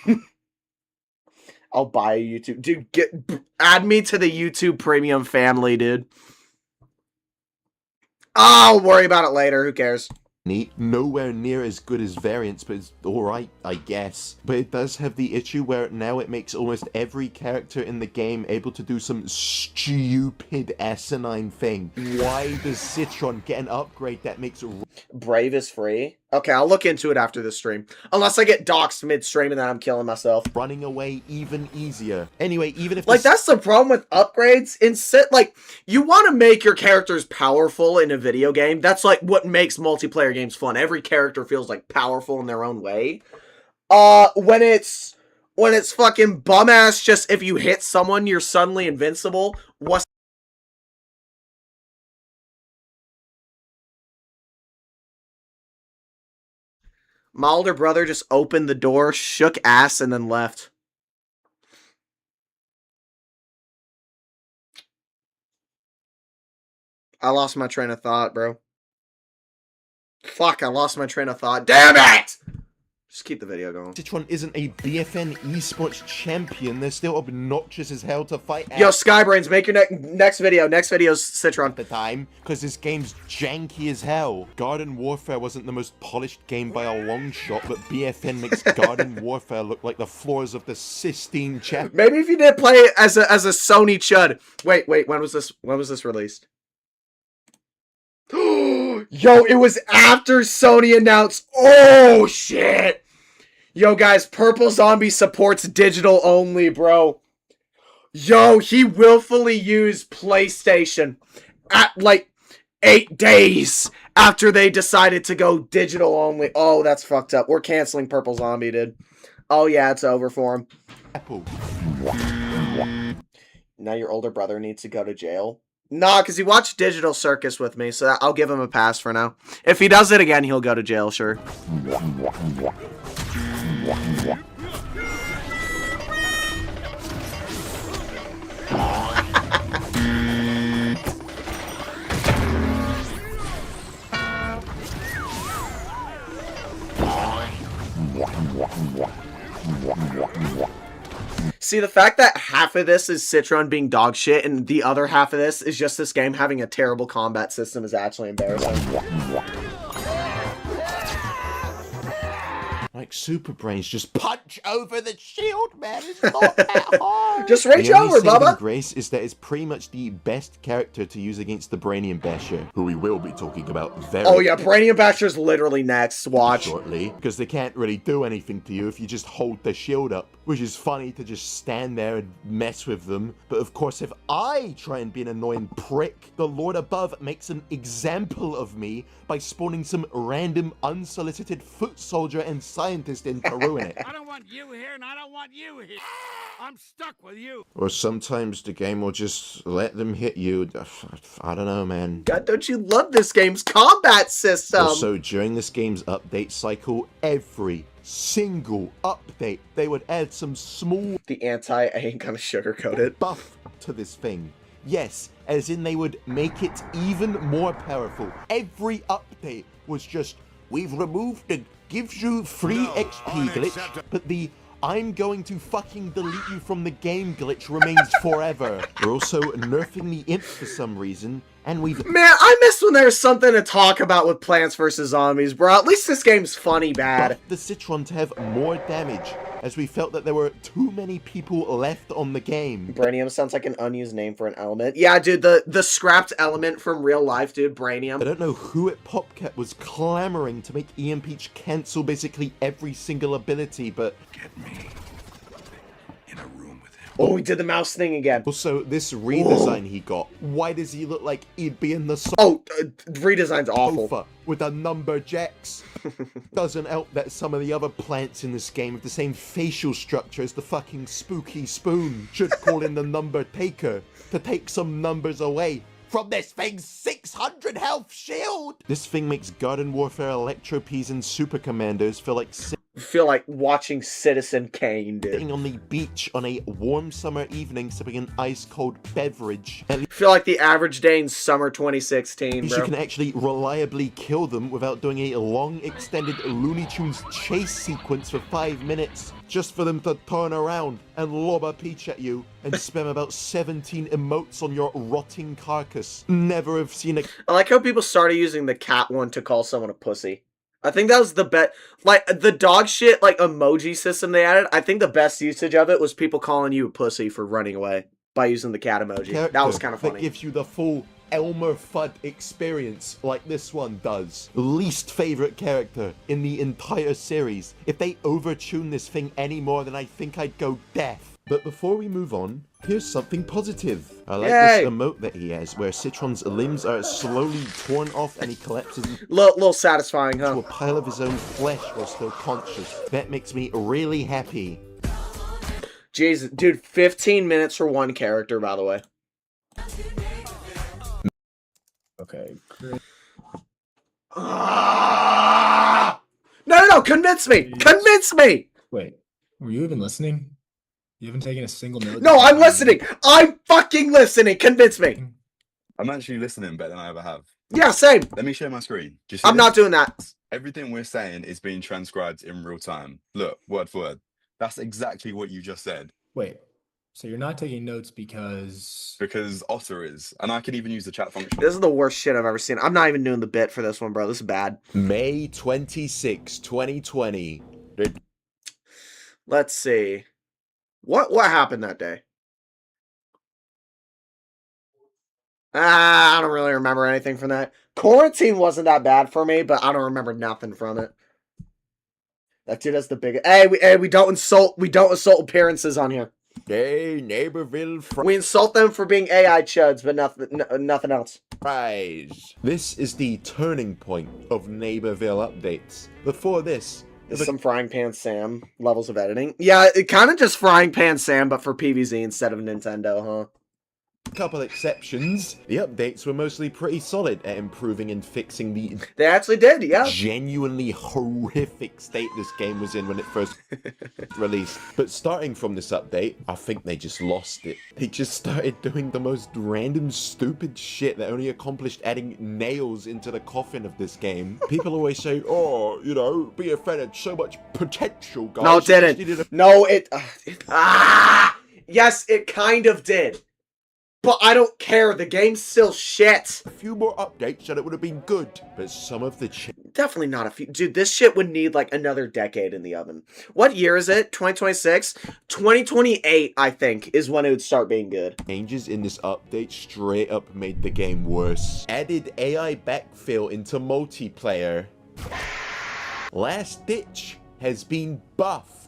I'll buy a YouTube. Dude, add me to the YouTube premium family, dude. I'll worry about it later. Who cares? Neat. Nowhere near as good as Variants, but it's alright, I guess. But it does have the issue where now it makes almost every character in the game able to do some stupid asinine thing. Why does Citron get an upgrade that makes... Brave is free? Okay, I'll look into it after this stream. Unless I get doxxed mid-stream and then I'm killing myself. running away even easier? Anyway, even if... Like, that's the problem with upgrades. Like, you want to make your characters powerful in a video game. That's, like, what makes multiplayer games fun. Every character feels, like, powerful in their own way. When it's fucking bum-ass, just if you hit someone, you're suddenly invincible. What's... My older brother just opened the door, shook ass, and then left. I lost my train of thought, bro. Fuck, I lost my train of thought. Damn it! Just keep the video going. Citron isn't a BFN esports champion, they're still obnoxious as hell to fight Yo, Skybrains, make your next video. Next video's Citron. at the time, because this game's janky as hell. Garden Warfare wasn't the most polished game by a long shot, but BFN makes Garden Warfare look like the floors of the Sistine Chapel. Maybe if you did play it as a Sony chud. Wait, when was this released? Yo, it was after Sony announced. Oh shit! Yo, guys, Purple Zombie supports digital only, bro. Yo, he willfully used PlayStation at like 8 days after they decided to go digital only. Oh, that's fucked up. We're canceling Purple Zombie, dude. Oh yeah, it's over for him. Now your older brother needs to go to jail. Nah, because he watched Digital Circus with me, so I'll give him a pass for now. If he does it again, he'll go to jail, sure. See, the fact that half of this is Citron being dog shit and the other half of this is just this game having a terrible combat system is actually embarrassing. Like Super Brains, just punch over the shield, man. It's not that hard. Just reach the only over, saving Bubba. grace is that it's pretty much the best character to use against the Brainium Basher, who we will be talking about very Oh yeah, Brainium Basher's literally next. Watch. shortly, because they can't really do anything to you if you just hold the shield up, which is funny to just stand there and mess with them. But of course, if I try and be an annoying prick, the Lord above makes an example of me by spawning some random unsolicited foot soldier and scientist in to ruin it. I don't want you here, and I don't want you here. I'm stuck with you. Or sometimes the game will just let them hit you. I don't know, man. God, don't you love this game's combat system? Also, during this game's update cycle, every single update, they would add some small The I ain't gonna sugarcoat it. buff to this thing. Yes, as in they would make it even more powerful. Every update was just, we've removed the gives you free XP glitch, but the I'm going to fucking delete you from the game glitch remains forever. We're also nerfing the imp for some reason, and we've... Man, I miss when there's something to talk about with Plants vs. Zombies, bro. At least this game's funny bad. buffed the Citron to have more damage, as we felt that there were too many people left on the game. Brainium sounds like an unused name for an element. Yeah, dude, the scrapped element from real life, dude, Brainium. I don't know who at PopCat was clamoring to make Ian Peach cancel basically every single ability, but... Get me in a room with him. Oh, he did the mouse thing again. Also, this redesign he got, why does he look like he'd be in the redesign's awful. sofa with a numberjacks? Doesn't help that some of the other plants in this game have the same facial structure as the fucking spooky spoon. Should call in the number taker to take some numbers away from this thing's 600 health shield. This thing makes Garden Warfare Electro Peas and Super Commandos feel like watching Citizen Kane, dude. sitting on the beach on a warm summer evening sipping an ice-cold beverage. At Feel like the average day in summer 2016, least bro. you can actually reliably kill them without doing a long extended Looney Tunes chase sequence for 5 minutes just for them to turn around and lob a peach at you and spam about 17 emotes on your rotting carcass. Never have seen a... I like how people started using the cat one to call someone a pussy. I think that was the best, like, the dog shit, like, emoji system they added, I think the best usage of it was people calling you a pussy for running away by using the cat emoji. That was kind of funny. That gives you the full Elmer Fudd experience like this one does. Least favorite character in the entire series. If they overtune this thing any more, then I think I'd go deaf. But before we move on, here's something positive. I like this emote that he has, where Citron's limbs are slowly torn off and he collapses Little satisfying, huh? to a pile of his own flesh while still conscious. That makes me really happy. Jesus, dude, 15 minutes for one character, by the way. Okay. No, convince me! Convince me! Wait, were you even listening? You haven't taken a single note? No, I'm listening! I'm fucking listening! Convince me! I'm actually listening better than I ever have. Yeah, same. Let me share my screen. Do you see I'm this? not doing that. Everything we're saying is being transcribed in real time. Look, word for word. That's exactly what you just said. Wait, so you're not taking notes because... Because Otter is. And I can even use the chat function. This is the worst shit I've ever seen. I'm not even doing the bit for this one, bro. This is bad. May 26, 2020. Let's see. What happened that day? I don't really remember anything from that. Quarantine wasn't that bad for me, but I don't remember nothing from it. That dude has the biggest... Hey, we don't insult appearances on here. Hey, Neighborville We insult them for being AI chuds, but nothing else. Fries. This is the turning point of Neighborville updates. Before this, Some Frying Pan Sam levels of editing. Yeah, it kind of just Frying Pan Sam, but for PVZ instead of Nintendo, huh? couple exceptions, the updates were mostly pretty solid at improving and fixing the They actually did, yeah. genuinely horrific state this game was in when it first released. But starting from this update, I think they just lost it. They just started doing the most random stupid shit that only accomplished adding nails into the coffin of this game. People always say, oh, you know, BFN had so much potential, guys. No, it didn't. No, yes, it kind of did. But I don't care, the game's still shit. A few more updates and it would have been good, but some of the definitely not a few. Dude, this shit would need like another decade in the oven. What year is it? 2026? 2028, I think, is when it would start being good. changes in this update straight up made the game worse. Added AI backfill into multiplayer. Last Ditch has been buffed.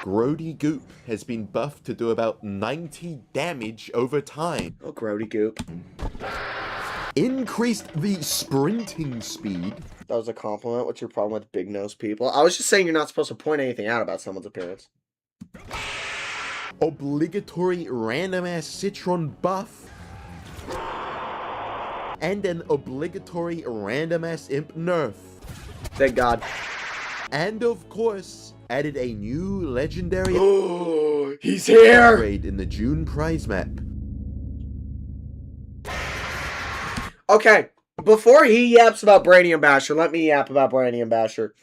Grody Goop has been buffed to do about 90 damage over time. Oh, Grody Goop. Increased the sprinting speed. That was a compliment. What's your problem with big nose people? I was just saying you're not supposed to point anything out about someone's appearance. Obligatory random ass Citron buff. And an obligatory random ass imp nerf. Thank God. And of course, added a new legendary Oh, he's here! upgrade in the June prize map. Okay, before he yaps about Brainium Basher, let me yap about Brainium Basher.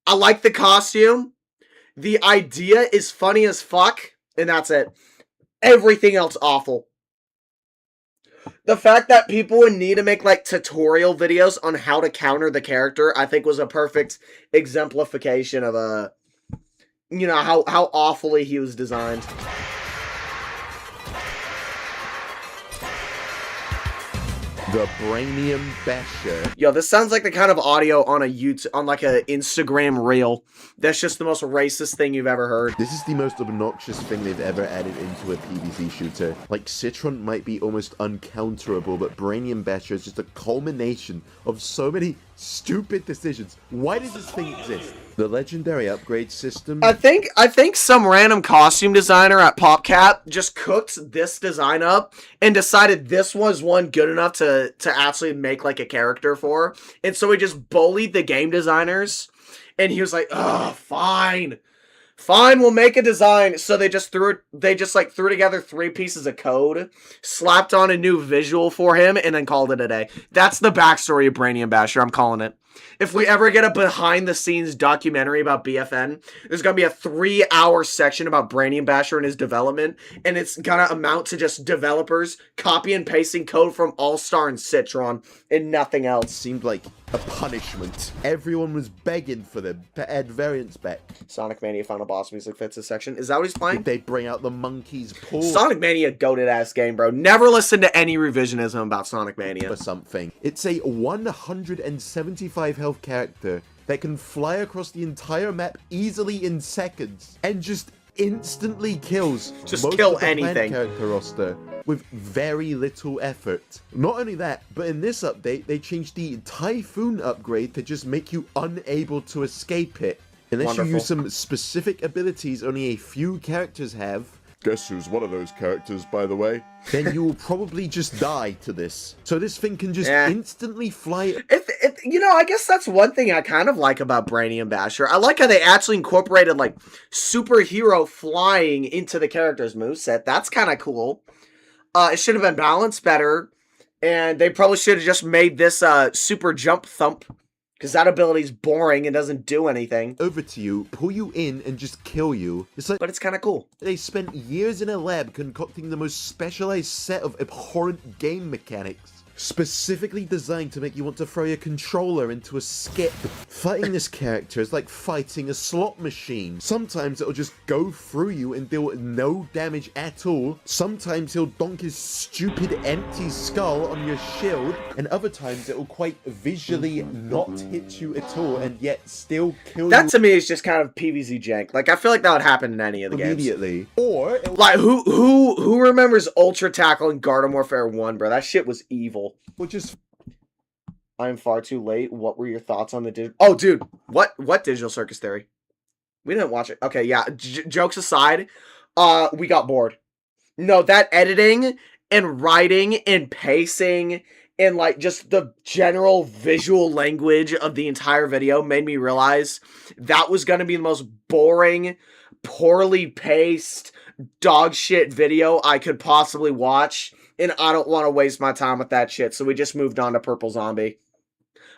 I like the costume. The idea is funny as fuck, and that's it. Everything else awful. The fact that people would need to make like tutorial videos on how to counter the character, I think was a perfect exemplification of how awfully he was designed. The Brainium Basher. Yo, this sounds like the kind of audio on a YouTube, on like a Instagram reel. That's just the most racist thing you've ever heard. This is the most obnoxious thing they've ever added into a PvZ shooter. Like, Citron might be almost uncounterable, but Brainium Basher is just a culmination of so many stupid decisions. Why does this thing exist? The legendary upgrade system. I think some random costume designer at PopCap just cooked this design up and decided this was one good enough to actually make like a character for. And so he just bullied the game designers, and he was like, "Oh, fine, we'll make a design." So they just threw together 3 pieces of code, slapped on a new visual for him, and then called it a day. That's the backstory of Brainium Basher. I'm calling it. If we ever get a behind-the-scenes documentary about BFN, there's going to be a 3-hour section about Brainium Basher and his development, and it's going to amount to just developers copy and pasting code from All-Star and Citron and nothing else. Seemed like a punishment. Everyone was begging for them to add variants back. Sonic Mania Final Boss music fits this section. Is that what he's playing? Did they bring out the monkey's paw? Sonic Mania, goated-ass game, bro. Never listen to any revisionism about Sonic Mania. Or something. It's a 175 health character that can fly across the entire map easily in seconds and just instantly kills most kill of the anything. character roster with very little effort. Not only that, but in this update, they changed the Typhoon upgrade to just make you unable to escape it. Unless you use some specific abilities only a few characters have. Guess who's one of those characters, by the way? Then you will probably just die to this. So this thing can just instantly fly. I guess that's one thing I kind of like about Brainium Basher. I like how they actually incorporated, like, superhero flying into the character's moveset. That's kind of cool. It should have been balanced better. And they probably should have just made this super jump thump, because that ability's boring and doesn't do anything. Over to you, pull you in, and just kill you. But it's kind of cool. They spent years in a lab concocting the most specialized set of abhorrent game mechanics, specifically designed to make you want to throw your controller into a skip. Fighting this character is like fighting a slot machine. Sometimes it'll just go through you and deal no damage at all. Sometimes he'll donk his stupid empty skull on your shield, and other times it'll quite visually not hit you at all and yet still kill you. That to me is just kind of PvZ jank. Like, I feel like that would happen in any of the games. Immediately. Or like, who remembers Ultra Tackle in Garden Warfare 1, bro? That shit was evil. Which is... I'm far too late. What were your thoughts on the Oh, dude. What Digital Circus Theory? We didn't watch it. Okay, yeah. Jokes aside, we got bored. No, that editing and writing and pacing and, like, just the general visual language of the entire video made me realize that was going to be the most boring, poorly paced, dog shit video I could possibly watch. And I don't want to waste my time with that shit, so we just moved on to Purple Zombie.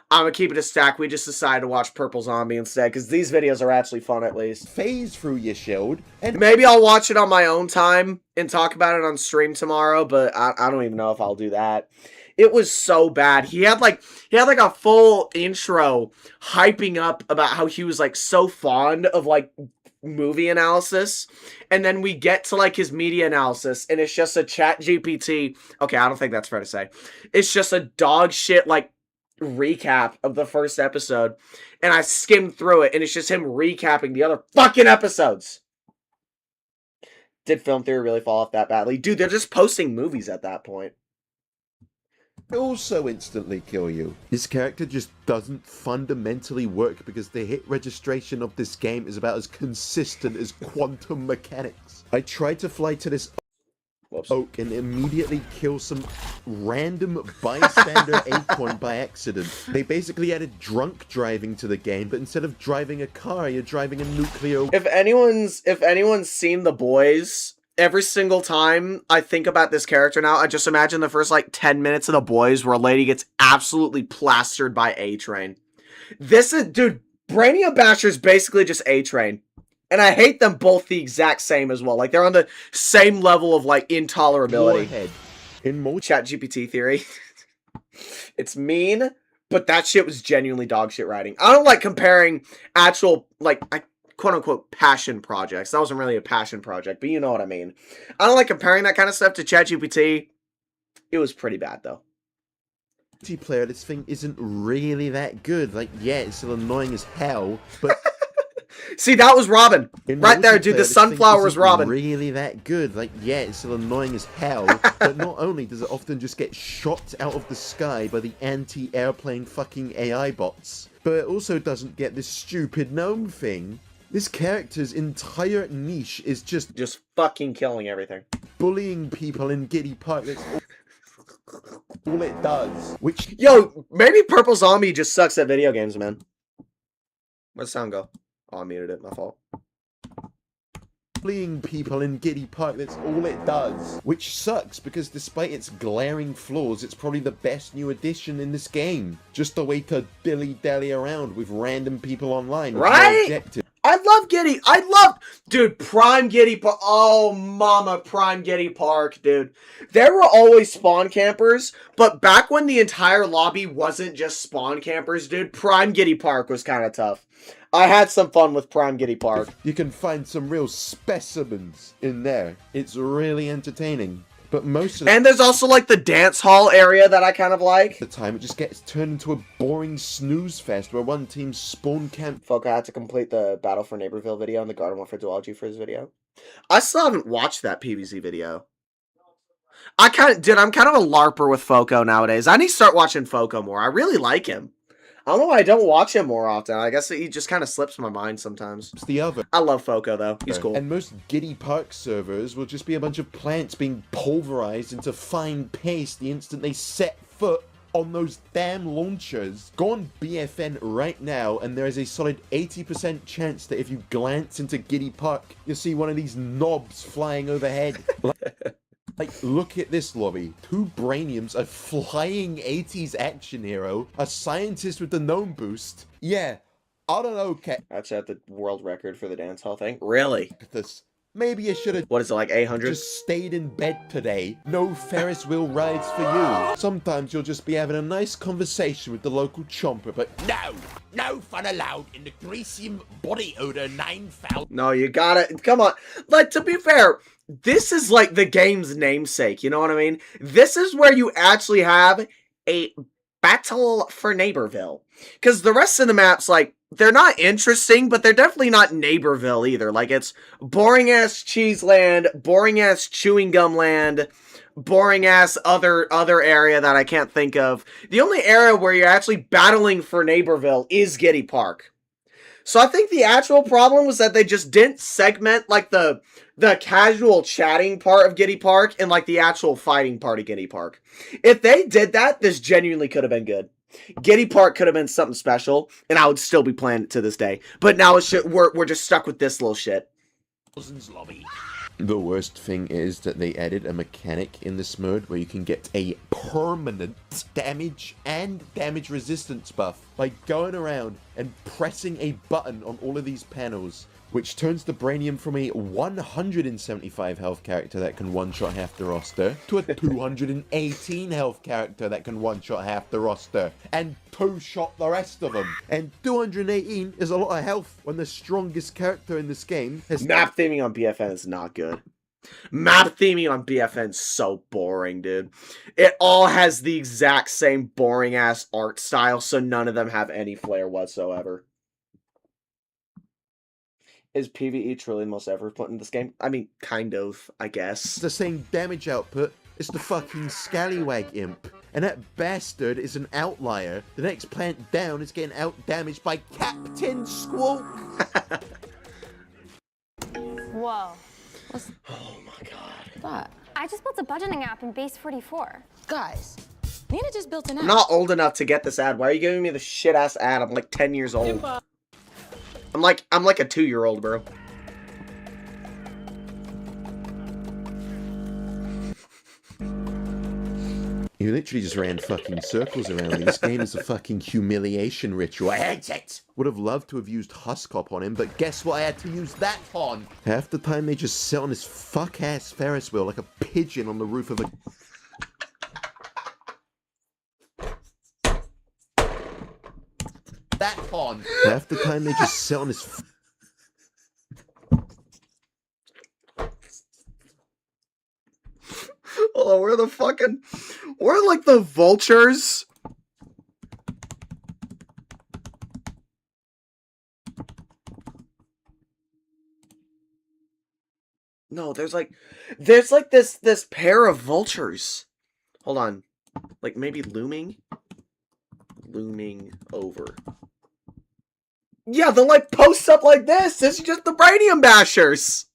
I'm gonna keep it a stack. We just decided to watch Purple Zombie instead, because these videos are actually fun, at least. Phase through your shield. And maybe I'll watch it on my own time and talk about it on stream tomorrow, but I don't even know if I'll do that. It was so bad. He had like a full intro hyping up about how he was, like, so fond of, like, movie analysis, and then we get to, like, his media analysis, and it's just a chat GPT. Okay, I don't think that's fair to say. It's just a dog shit, like, recap of the first episode, and I skimmed through it, and it's just him recapping the other fucking episodes. Did Film Theory really fall off that badly? Dude, they're just posting movies at that point. Also instantly kill you. This character just doesn't fundamentally work because the hit registration of this game is about as consistent as quantum mechanics. I tried to fly to this oak and immediately kill some random bystander acorn by accident. They basically added drunk driving to the game, but instead of driving a car, you're driving a nuclear... If anyone's seen The Boys... Every single time I think about this character now, I just imagine the first, like, 10 minutes of The Boys where a lady gets absolutely plastered by A-Train. This is, dude, Brainium Basher is basically just A-Train. And I hate them both the exact same as well. Like, they're on the same level of, like, intolerability. Warhead. In more ChatGPT theory. It's mean, but that shit was genuinely dog shit writing. I don't like comparing actual, like, quote-unquote passion projects. That wasn't really a passion project, but you know what I mean. I don't like comparing that kind of stuff to ChatGPT. It was pretty bad, though. multiplayer, this thing isn't really that good. Like, yeah, it's still annoying as hell, but... See, that was Robin. Right there, dude. The sunflower was Robin. Really that good. Like, yeah, it's still annoying as hell, but not only does it often just get shot out of the sky by the anti-airplane fucking AI bots, but it also doesn't get this stupid gnome thing. This character's entire niche is just fucking killing everything. Bullying people in Giddy Park. That's all it does. Which... Yo, maybe Purple Zombie just sucks at video games, man. Where'd the sound go? Oh, I muted it. My fault. Bullying people in Giddy Park, that's all it does. Which sucks, because despite its glaring flaws, it's probably the best new addition in this game. Just a way to dilly-dally around with random people online. Right? I love Giddy. Dude, Prime Giddy Park. Oh, mama, Prime Giddy Park, dude. There were always spawn campers, but back when the entire lobby wasn't just spawn campers, dude, Prime Giddy Park was kind of tough. I had some fun with Prime Giddy Park. You can find some real specimens in there. It's really entertaining. But most of the And there's also, like, the dance hall area that I kind of like. The time it just gets turned into a boring snooze fest where one team spawn camp. Folk, I had to complete the Battle for Neighborville video and the Garden Warfare Duology for his video. I still haven't watched that PvZ video. I'm kind of a LARPer with Foco nowadays. I need to start watching Foco more. I really like him. I don't know why I don't watch him more often. I guess he just kind of slips my mind sometimes. It's the other. I love Foco, though. He's cool. And most Giddy Park servers will just be a bunch of plants being pulverized into fine paste the instant they set foot on those damn launchers. Go on BFN right now, and there is a solid 80% chance that if you glance into Giddy Park, you'll see one of these knobs flying overhead. Like, look at this lobby. 2 brainiums, a flying 80s action hero, a scientist with the gnome boost. Yeah, I don't know, Cat. That's at the world record for the dance hall thing? Really? This. Maybe you should have... What is it, like 800? Just stayed in bed today. No Ferris wheel rides for you. Sometimes you'll just be having a nice conversation with the local chomper, but no fun allowed in the greasy body odor 9,000. No, you gotta... Come on. Like, to be fair... This is like the game's namesake, you know what I mean? This is where you actually have a battle for Neighborville. Because the rest of the maps, like, they're not interesting, but they're definitely not Neighborville either. Like, it's boring-ass cheese land, boring-ass chewing gum land, boring-ass other area that I can't think of. The only area where you're actually battling for Neighborville is Giddy Park. So I think the actual problem was that they just didn't segment, like, the casual chatting part of Giddy Park and, like, the actual fighting part of Giddy Park. If they did that, this genuinely could have been good. Giddy Park could have been something special, and I would still be playing it to this day. But now it's we're just stuck with this little shit. The worst thing is that they added a mechanic in this mode where you can get a permanent damage and damage resistance buff by going around and pressing a button on all of these panels, which turns the Brainium from a 175 health character that can one-shot half the roster to a 218 health character that can one-shot half the roster and two-shot the rest of them. And 218 is a lot of health when the strongest character in this game has... Map theming on BFN is not good. Map theming on BFN is so boring, dude. It all has the exact same boring-ass art style, so none of them have any flair whatsoever. Is PvE truly the most ever put in this game? I mean, kind of, I guess. It's the same damage output as the fucking Scallywag Imp. And that bastard is an outlier. The next plant down is getting out-damaged by Captain Squawk. Whoa. Oh my god. What? I just built a budgeting app in Base 44. Guys, Nina just built an app. I'm not old enough to get this ad. Why are you giving me this shit-ass ad? I'm like 10 years old. I'm like a 2-year-old, bro. You literally just ran fucking circles around me. This game is a fucking humiliation ritual. I hate it! Would have loved to have used Huskop on him, but guess what I had to use that on? Half the time they just sit on this fuck-ass Ferris wheel like a pigeon on the roof of a... that on. Half the time they just sit on this... Oh, we're like the vultures. No, there's like this pair of vultures. Hold on. Like maybe looming over. Yeah, they'll like post up like this. This is just the Branium Bashers.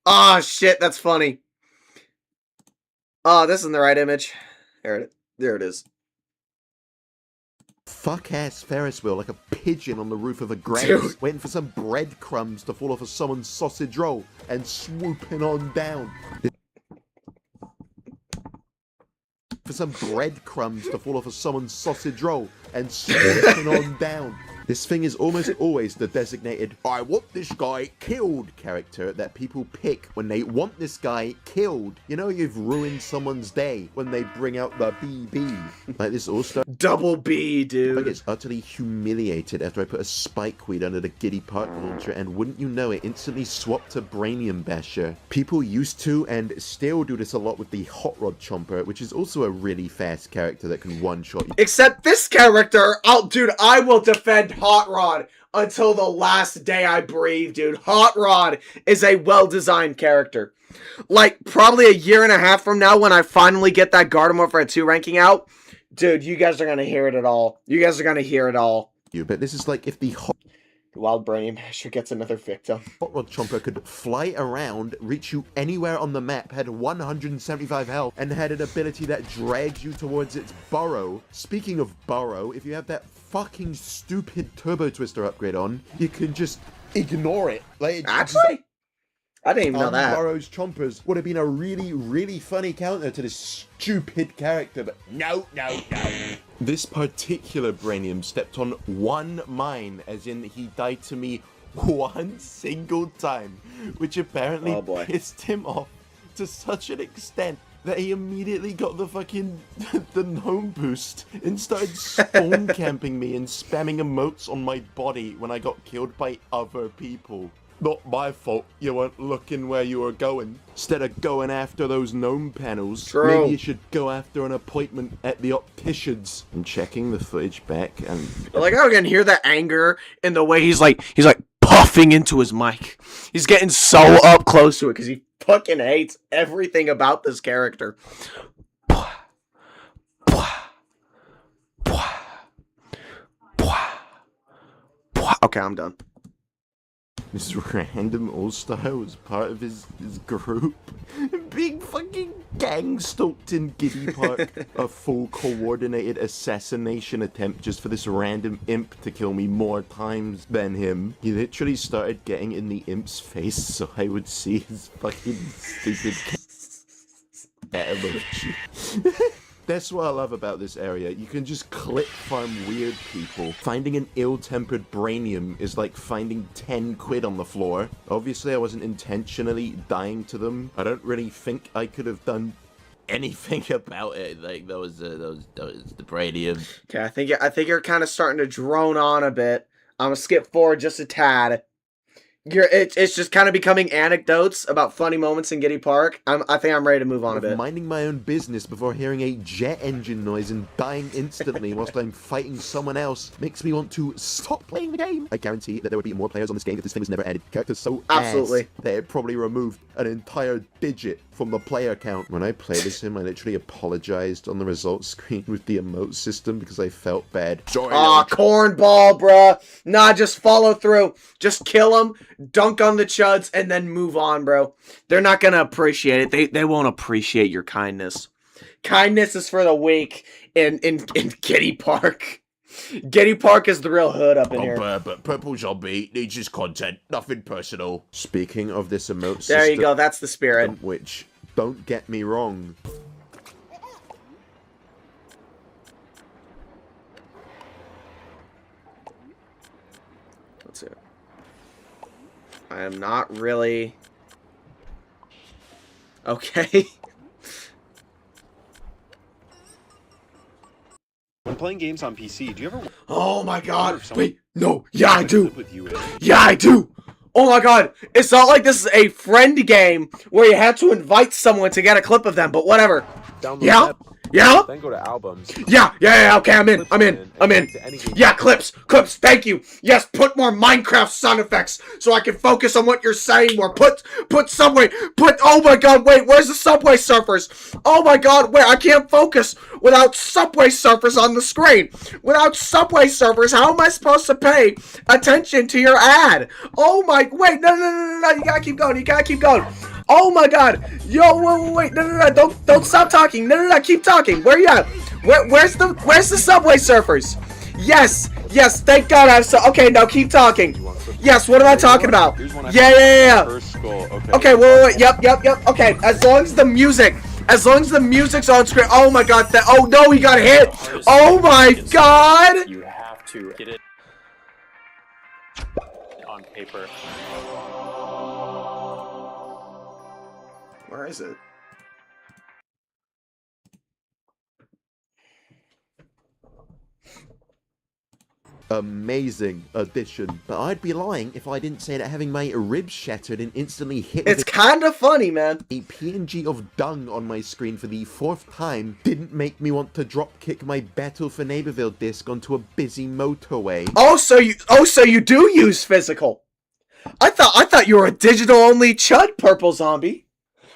Oh shit, that's funny. Oh, this isn't the right image. There it is. Fuck-ass Ferris wheel like a pigeon on the roof of a Grace, waiting for some breadcrumbs to fall off of someone's sausage roll and swooping on down. For some breadcrumbs to fall off of someone's sausage roll and swooping on down. This thing is almost always the designated I want this guy killed character that people pick when they want this guy killed. You know you've ruined someone's day when they bring out the BB. Like this all-star double B, dude. I get utterly humiliated after I put a spike weed under the Giddy Park launcher, and wouldn't you know it, instantly swapped to Branium Basher. People used to and still do this a lot with the Hot Rod Chomper, which is also a really fast character that can one-shot you. Except this character, dude, I will defend Hot Rod until the last day I breathe, dude. Hot Rod is a well-designed character. Like, probably a year and a half from now when I finally get that Gardevoir for a 2 ranking out, dude, you guys are gonna hear it all. You guys are gonna hear it all. But this is like if the Wild Branium Basher gets another victim. Hot Rod Chomper could fly around, reach you anywhere on the map, had 175 health, and had an ability that drags you towards its burrow. Speaking of burrow, if you have that fucking stupid Turbo Twister upgrade on, you can just ignore it. Like, actually? I didn't even know that. Burrow's Chompers would have been a really, really funny counter to this stupid character, but no. This particular Branium stepped on one mine, as in he died to me one single time, which apparently pissed him off to such an extent that he immediately got the fucking the gnome boost and started spawn camping me and spamming emotes on my body when I got killed by other people. Not my fault you weren't looking where you were going. Instead of going after those gnome panels, maybe you should go after an appointment at the opticians. I'm checking the footage back and... Like, I can hear the anger in the way he's like puffing into his mic. He's getting so up close to it because he fucking hates everything about this character. Okay, I'm done. This random all-star was part of his group. Being fucking gang-stalked in Giddy Park. A full coordinated assassination attempt just for this random imp to kill me more times than him. He literally started getting in the imp's face so I would see his fucking stupid cat emoji. That's what I love about this area. You can just clip farm weird people. Finding an ill-tempered Branium is like finding 10 quid on the floor. Obviously, I wasn't intentionally dying to them. I don't really think I could have done anything about it. Like, that was the Branium. Okay, I think you're kind of starting to drone on a bit. I'm gonna skip forward just a tad. It's just kind of becoming anecdotes about funny moments in Giddy Park. I think I'm ready to move on a bit. Minding my own business before hearing a jet engine noise and dying instantly whilst I'm fighting someone else makes me want to stop playing the game. I guarantee that there would be more players on this game if this thing was never added. Characters so absolutely ass that it probably removed an entire digit from the player count. When I played this game, I literally apologized on the results screen with the emote system because I felt bad. Aw, cornball, bruh. Nah, just follow through. Just kill him, dunk on the chuds, and then move on, bro. They're not gonna appreciate it. They won't appreciate your kindness. Kindness is for the weak in Giddy Park. Giddy Park is the real hood up in here. But Purple Zombie needs his content, nothing personal. Speaking of this emote system... There you go, that's the spirit. Which, don't get me wrong, I am not really... Okay. When playing games on PC, do you ever... Oh my god! Wait, no! Yeah, I do! Yeah, I do! Oh my god! It's not like this is a friend game where you have to invite someone to get a clip of them, but whatever. Download Yeah? that, Yeah? Then go to albums. Yeah, okay, I'm in. Yeah, clips, thank you. Yes, put more Minecraft sound effects so I can focus on what you're saying more. Put Subway, oh my god, wait, where's the Subway Surfers? Oh my god, wait, I can't focus without Subway Surfers on the screen. Without Subway Surfers, how am I supposed to pay attention to your ad? Oh my, wait, no, you gotta keep going, Oh my god, yo, wait, no, don't stop talking, no, keep talking, where you at? Where's the Subway Surfers? Yes, thank god I have okay, now keep talking. Yes, what am I talking about? Yeah. Okay, wait, yep, okay, as long as the music's on screen, oh my god, oh no, he got hit, oh my god! You have to get it on paper. Where is it? Amazing addition, but I'd be lying if I didn't say that having my ribs shattered and instantly hit it's kind of funny, man. A PNG of dung on my screen for the 4th time didn't make me want to drop kick my Battle for Neighborville disc onto a busy motorway. Oh, so you do use physical. I thought you were a digital only chud, Purple Zombie.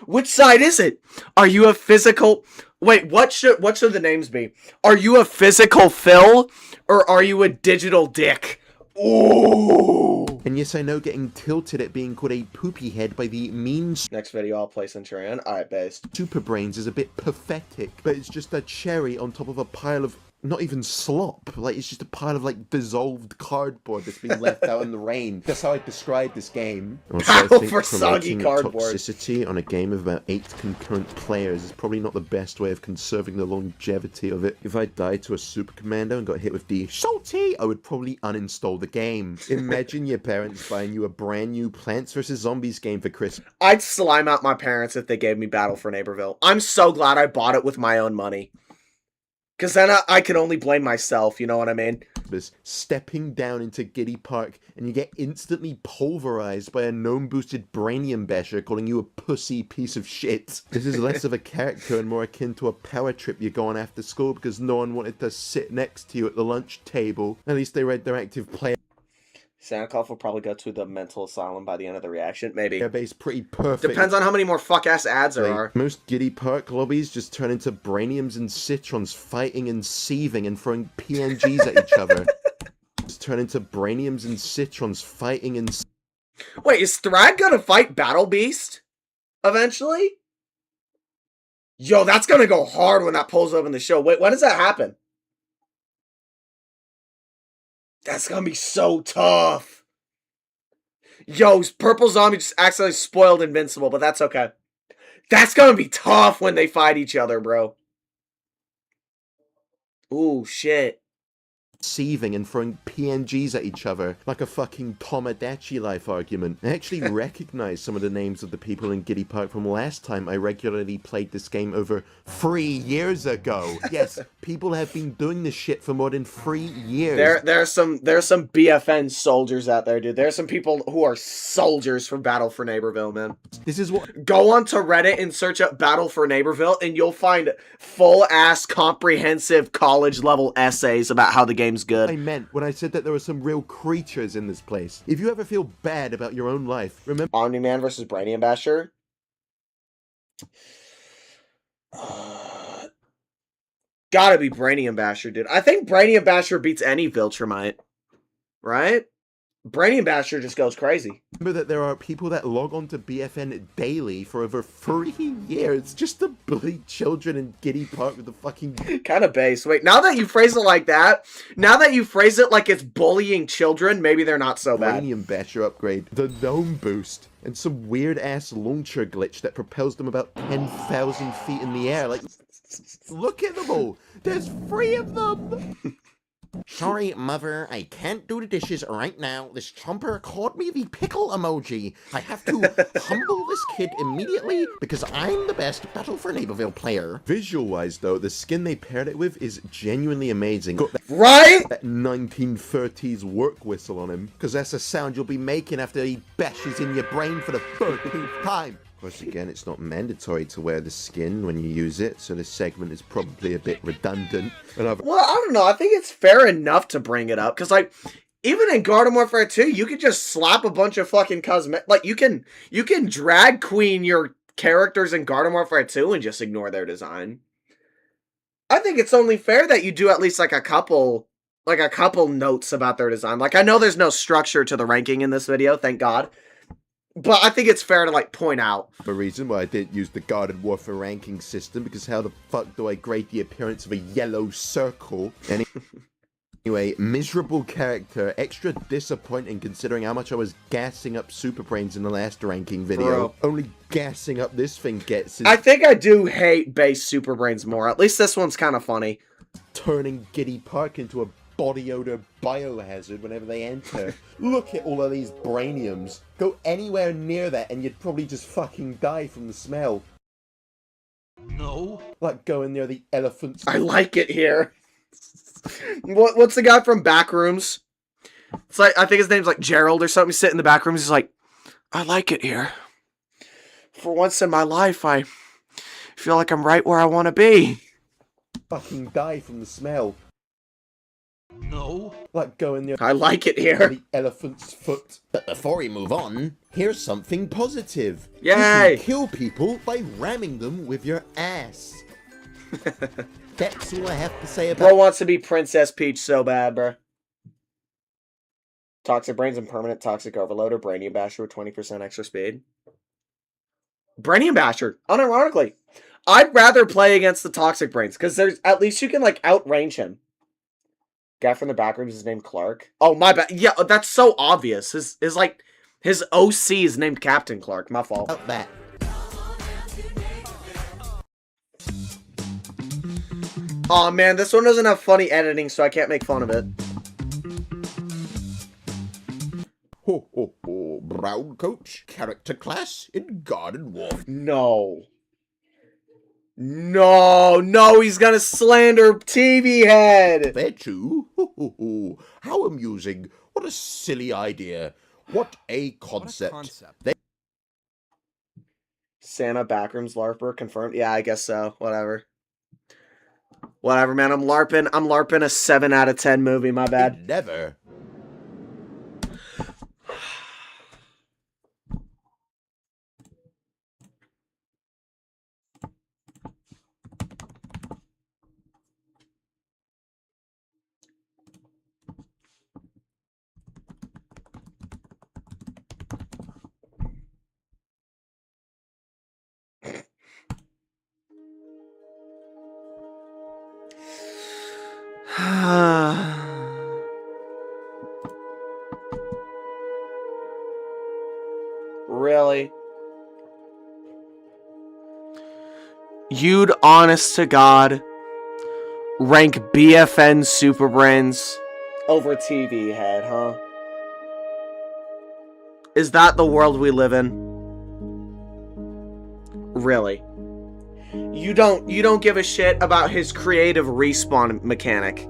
Which side is it? Are you a physical... Wait, what should the names be? Are you a physical Phil, or are you a digital dick? Ooh! And yes, I know getting tilted at being called a poopy head by the mean... Next video, I'll play Centurion. Alright, based. Super Brains is a bit pathetic, but it's just a cherry on top of a pile of... not even slop, like it's just a pile of like dissolved cardboard that's been left out in the rain. That's how I describe this game. Also, Battle I think for soggy cardboard. Toxicity on a game of about 8 concurrent players is probably not the best way of conserving the longevity of it. If I died to a super commando and got hit with the salty, I would probably uninstall the game. Imagine your parents buying you a brand new Plants vs Zombies game for Christmas. I'd slime out my parents if they gave me Battle for Neighborville. I'm so glad I bought it with my own money. Because then I can only blame myself, you know what I mean? Stepping down into Giddy Park and you get instantly pulverized by a gnome-boosted Brainium Basher calling you a pussy piece of shit. This is less of a character and more akin to a power trip you go on after school because no one wanted to sit next to you at the lunch table. At least they read their active player. Santa Claus will probably go to the mental asylum by the end of the reaction, maybe. Yeah, base pretty perfect. Depends on how many more fuck-ass ads there are. Most Giddy Park lobbies just turn into Brainiums and Citrons fighting and seething and throwing PNGs at each other. Just turn into Brainiums and Citrons fighting and... Wait, is Thrag gonna fight Battle Beast? Eventually? Yo, that's gonna go hard when that pulls up in the show. Wait, when does that happen? That's gonna be so tough. Yo, Purple Zombie just accidentally spoiled Invincible, but that's okay. That's gonna be tough when they fight each other, bro. Ooh, shit. Seething and throwing PNGs at each other like a fucking Tomodachi life argument. I actually recognize some of the names of the people in Giddy Park from last time I regularly played this game over 3 years ago. Yes, people have been doing this shit for more than 3 years. There's some BFN soldiers out there, dude. There's some people who are soldiers for Battle for Neighborville, man. This is what... Go onto Reddit and search up Battle for Neighborville and you'll find full-ass comprehensive college-level essays about how the game's good. I meant when I said that there were some real creatures in this place. If you ever feel bad about your own life, remember... Omni-Man versus Brainium Basher? Gotta be Brainium Basher, dude. I think Brainium Basher beats any Viltrumite. Right? Brainium Basher just goes crazy. Remember that there are people that log on to BFN daily for over 3 years just to bully children in Giddy Park with the fucking... Kind of base. Wait, now that you phrase it like that, now that you phrase it like it's bullying children, maybe they're not so bad. Brainium Basher upgrade, the Gnome Boost, and some weird-ass launcher glitch that propels them about 10,000 feet in the air. Like, look at them all! There's 3 of them! Sorry, mother, I can't do the dishes right now. This chomper called me the pickle emoji. I have to humble this kid immediately because I'm the best Battle for Neighborville player. Visual-wise, though, the skin they paired it with is genuinely amazing. Got that, right? That 1930s work whistle on him, because that's a sound you'll be making after he bashes in your brain for the 13th time. Of course, again, it's not mandatory to wear the skin when you use it, so this segment is probably a bit redundant. Well, I don't know. I think it's fair enough to bring it up, because, like, even in Garden Warfare 2, you could just slap a bunch of fucking cosmetic... Like, you can drag queen your characters in Garden Warfare 2 and just ignore their design. I think it's only fair that you do at least, like, a couple notes about their design. Like, I know there's no structure to the ranking in this video, thank God. But I think it's fair to, like, point out. The reason why I didn't use the Garden Warfare ranking system, because how the fuck do I grade the appearance of a yellow circle? Anyway, miserable character, extra disappointing considering how much I was gassing up Super Brains in the last ranking video. Bro. Only gassing up this thing gets is I think I do hate base Super Brains more. At least this one's kind of funny. turning Giddy Park into a body odor biohazard whenever they enter. Look at all of these brainiums. Go anywhere near that and you'd probably just fucking die from the smell. No. Like going near the elephants. I like it here. What's the guy from Backrooms? It's like, I think his name's like Gerald or something. He's sitting in the back rooms. He's like, I like it here. For once in my life, I feel like I'm right where I want to be. Fucking die from the smell. No. Like going near I like it here. the elephant's foot. But before we move on, here's something positive. Yay! You can kill people by ramming them with your ass. That's all I have to say about Bro wants to be Princess Peach so bad, bro. Toxic Brains and Permanent Toxic Overload or Brainium Basher with 20% extra speed. Brainium Basher, unironically. I'd rather play against the Toxic Brains, because there's at least you can, like, outrange him. Guy from the back rooms is named Clark. Oh, my bad. Yeah, that's so obvious. His OC is named Captain Clark. My fault. About that. Aw, man, this one doesn't have funny editing, so I can't make fun of it. Ho ho ho, Brown Coach, character class in Garden Warfare. No. No, he's gonna slander TV Head. There too. Ho ho ho. How amusing. What a silly idea. What a concept. Santa Backrooms LARPer confirmed. Yeah, I guess so. Whatever, man. I'm LARPing a 7 out of 10 movie. My bad. Never. Really? You'd, honest to God, rank BFN Super Brains over TV Head, huh? Is that the world we live in? Really? You don't give a shit about his creative respawn mechanic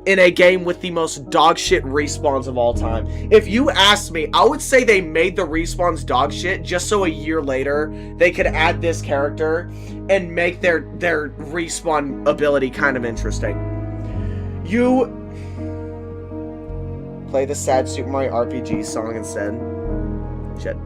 in a game with the most dogshit respawns of all time. If you asked me, I would say they made the respawns dogshit just so a year later they could add this character and make their respawn ability kind of interesting. You play the sad Super Mario RPG song instead. Shit.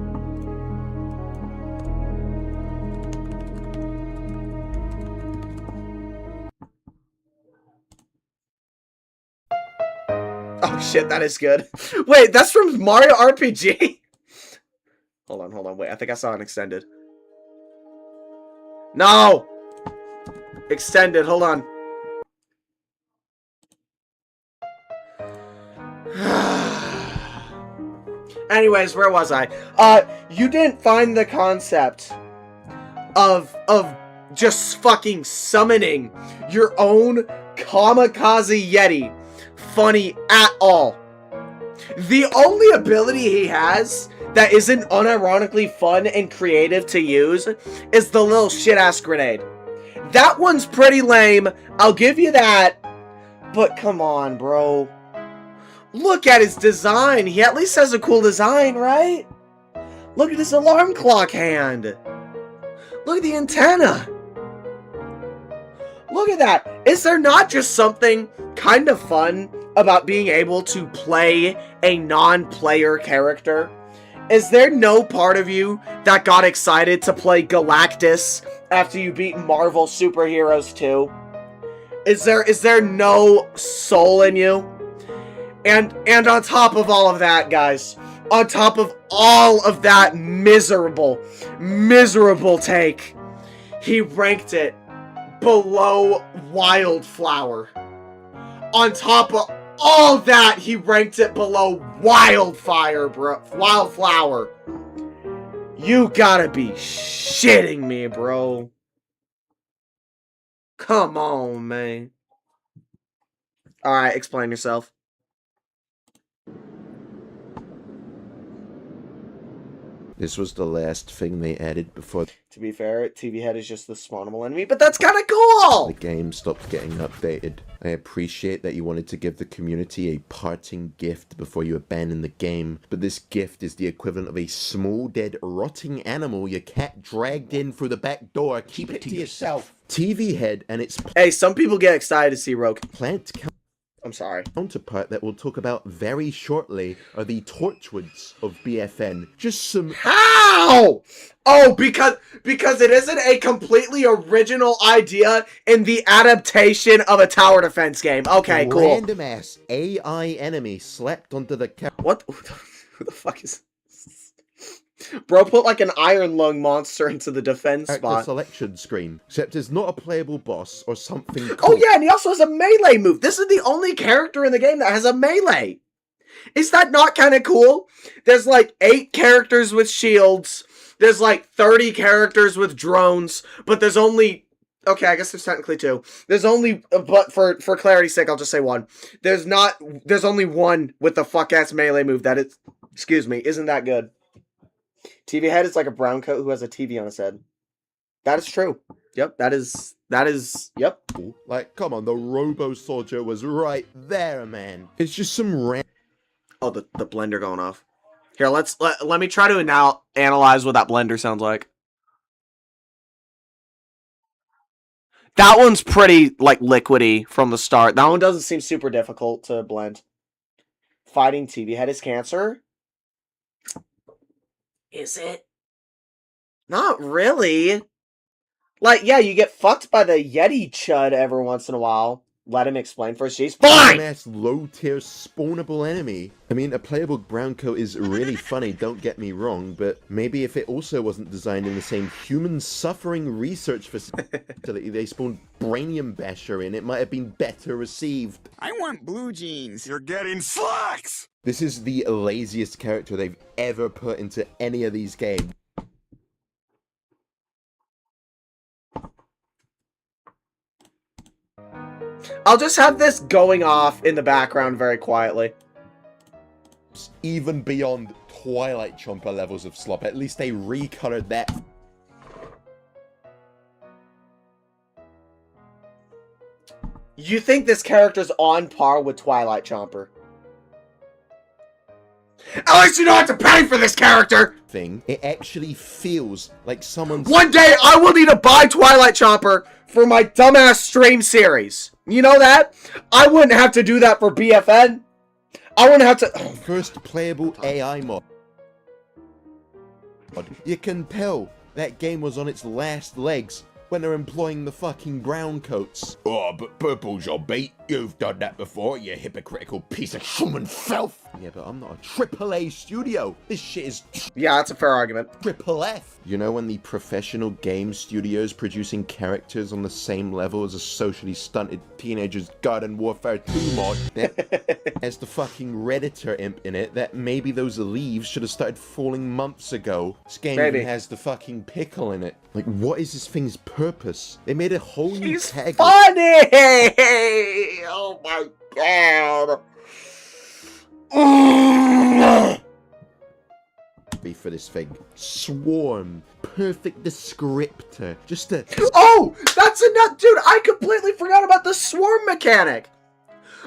Oh shit, that is good. Wait, that's from Mario RPG? Hold on, wait, I think I saw an extended. No! Extended, hold on. Anyways, where was I? You didn't find the concept of just fucking summoning your own kamikaze Yeti funny at all. The only ability he has that isn't unironically fun and creative to use is the little shit-ass grenade. That one's pretty lame, I'll give you that. But come on, bro. Look at his design. He at least has a cool design, right? Look at his alarm clock hand. Look at the antenna. Look at that. Is there not just something kind of fun about being able to play a non-player character? Is there no part of you that got excited to play Galactus after you beat Marvel Superheroes 2? Is there no soul in you? And on top of all of that, guys, on top of all of that miserable take, he ranked it below Wildflower. On top of all that, he ranked it below Wildfire, bro. Wildflower. You gotta be shitting me, bro. Come on, man. Alright, explain yourself. This was the last thing they added before. To be fair, TV Head is just the spawnable enemy, but that's kind of cool! The game stopped getting updated. I appreciate that you wanted to give the community a parting gift before you abandon the game, but this gift is the equivalent of a small, dead, rotting animal your cat dragged in through the back door. Keep it to yourself. TV Head and its... Hey, some people get excited to see Rogue. Plant... I'm sorry. Counterpart that we'll talk about very shortly are the Torchwoods of BFN. Just some... How? Oh, because it isn't a completely original idea in the adaptation of a tower defense game. Okay, cool. Random ass AI enemy slapped onto the... What? Who the fuck is... Bro put like an iron lung monster into the defense spot. Selection screen, except it's not a playable boss or something cool. Oh yeah, and he also has a melee move. This is the only character in the game that has a melee. Is that not kind of cool? There's like 8 characters with shields. There's like 30 characters with drones, but there's only... Okay, I guess there's technically 2. There's only... But for clarity's sake, I'll just say 1. There's only 1 with the fuck-ass melee move that is... Excuse me, isn't that good? TV Head is like a brown coat who has a TV on his head. That is true. Yep, that is, yep. Like, come on, the Robo Soldier was right there, man. It's just some Oh, the blender going off. Here, let me try to now analyze what that blender sounds like. That one's pretty, like, liquidy from the start. That one doesn't seem super difficult to blend. Fighting TV Head is cancer? Is it? Not really. Like, yeah, you get fucked by the Yeti chud every once in a while. Let him explain first. She's fine! Ass low-tier spawnable enemy. I mean, a playable brown coat is really funny, don't get me wrong, but maybe if it also wasn't designed in the same human suffering research facility they spawned Brainium Basher in, it might have been better received. I want blue jeans. You're getting slacks! This is the laziest character they've ever put into any of these games. I'll just have this going off in the background very quietly. Even beyond Twilight Chomper levels of slop, at least they recolored that. You think this character's on par with Twilight Chomper? At least you don't have to pay for this character! It actually feels like someone's... One day, I will need to buy Twilight Chomper for my dumbass stream series. You know that? I wouldn't have to do that for BFN. I wouldn't have to... First playable AI mod. You can tell that game was on its last legs when they're employing the fucking brown coats. Oh, but purple's your bait. You've done that before, you hypocritical piece of human filth. Yeah, but I'm not a AAA studio. This shit is... Yeah, that's a fair argument. Triple F. You know when the professional game studio's producing characters on the same level as a socially stunted teenager's Garden Warfare 2 mod that has the fucking Redditor imp in it that maybe those leaves should have started falling months ago. This game even has the fucking pickle in it. Like, what is this thing's purpose? They made a whole new tag. Funny! Oh my god. For this thing. Swarm. Perfect descriptor. Just a... Oh! That's enough! Dude, I completely forgot about the swarm mechanic!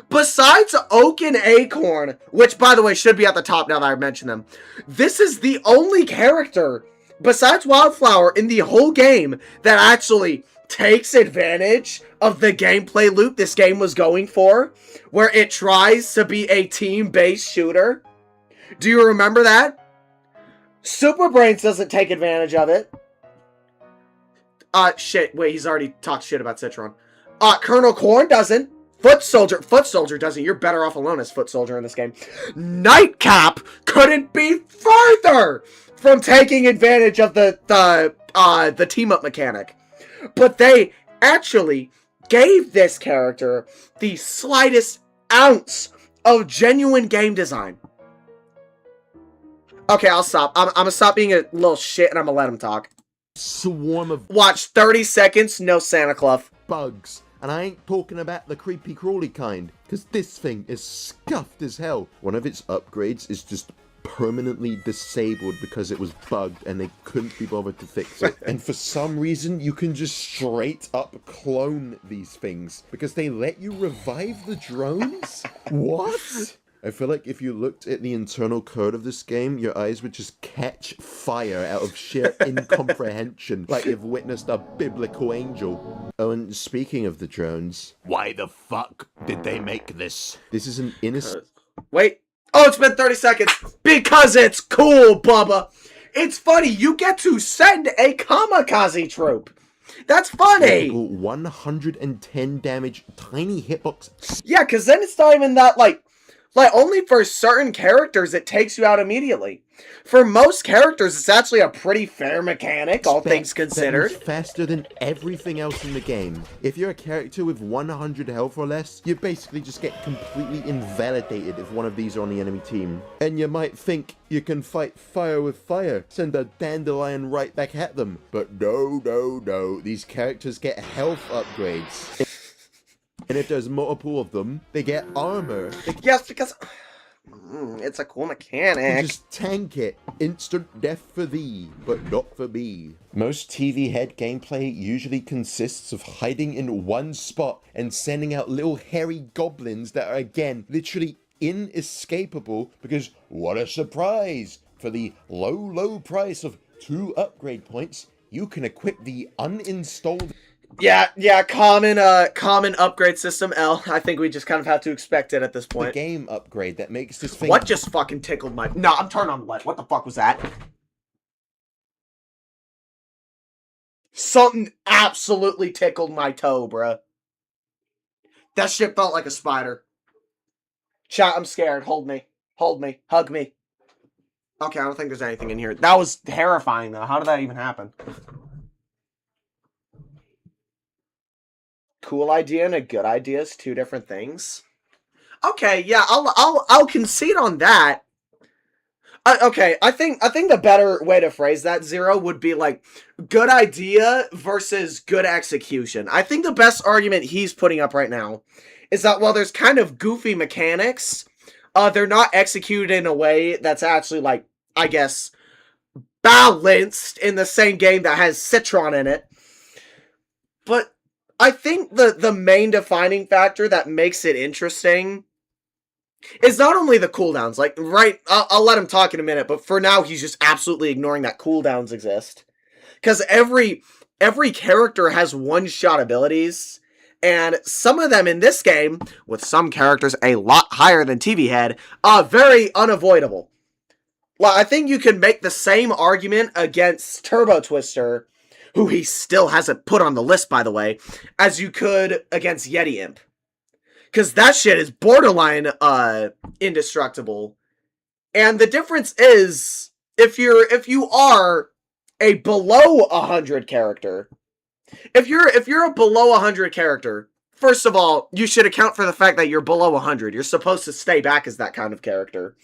Besides Oak and Acorn, which, by the way, should be at the top now that I mentioned them, this is the only character, besides Wildflower, in the whole game that actually takes advantage of the gameplay loop this game was going for, where it tries to be a team-based shooter. Do you remember that? Super Brains doesn't take advantage of it. Shit, wait, he's already talked shit about Citron. Colonel Corn doesn't. Foot Soldier doesn't. You're better off alone as Foot Soldier in this game. Nightcap couldn't be further from taking advantage of the team-up mechanic. But they actually gave this character the slightest ounce of genuine game design. Okay, I'll stop. I'm gonna stop being a little shit and I'm gonna let him talk. Swarm of... Watch 30 seconds, no Santa Cluff. Bugs. And I ain't talking about the creepy crawly kind, because this thing is scuffed as hell. One of its upgrades is just permanently disabled because it was bugged and they couldn't be bothered to fix it. And for some reason, you can just straight up clone these things because they let you revive the drones? What? I feel like if you looked at the internal code of this game, your eyes would just catch fire out of sheer incomprehension, like you've witnessed a biblical angel. Oh, and speaking of the drones, why the fuck did they make this? This is an innocent... Wait. Oh, it's been 30 seconds. Because it's cool, Bubba. It's funny. You get to send a kamikaze troop. That's funny. 110 damage, tiny hitbox. Yeah, because then it's not even that, like, only for certain characters it takes you out immediately. For most characters, it's actually a pretty fair mechanic, all things considered. Faster than everything else in the game. If you're a character with 100 health or less, you basically just get completely invalidated if one of these are on the enemy team. And you might think you can fight fire with fire, send a dandelion right back at them. But no, these characters get health upgrades. And if there's multiple of them, they get armor. Yes, because it's a cool mechanic. Just tank it. Instant death for thee, but not for me. Most TV head gameplay usually consists of hiding in one spot and sending out little hairy goblins that are, again, literally inescapable because what a surprise! For the low price of 2 upgrade points, you can equip the uninstalled... Yeah, common upgrade system, L. I think we just kind of have to expect it at this point. The game upgrade that makes this thing... What just fucking tickled my... No, I'm turning on the light. What the fuck was that? Something absolutely tickled my toe, bruh. That shit felt like a spider. Chat, I'm scared. Hold me. Hold me. Hug me. Okay, I don't think there's anything in here. That was terrifying, though. How did that even happen? Cool idea and a good idea is 2 different things. Okay, yeah, I'll concede on that. Okay, I think the better way to phrase that, Zero, would be like good idea versus good execution. I think the best argument he's putting up right now is that while there's kind of goofy mechanics, they're not executed in a way that's actually, like, I guess, balanced in the same game that has Citron in it. But I think the main defining factor that makes it interesting is not only the cooldowns. Like, right, I'll let him talk in a minute, but for now, he's just absolutely ignoring that cooldowns exist. Because every character has one-shot abilities, and some of them in this game, with some characters a lot higher than TV Head, are very unavoidable. Well, I think you can make the same argument against Turbo Twister, who he still hasn't put on the list, by the way, as you could against Yeti Imp. Because that shit is borderline indestructible. And the difference is, if you are a below 100 character, if you're a below 100 character, first of all, you should account for the fact that you're below 100. You're supposed to stay back as that kind of character.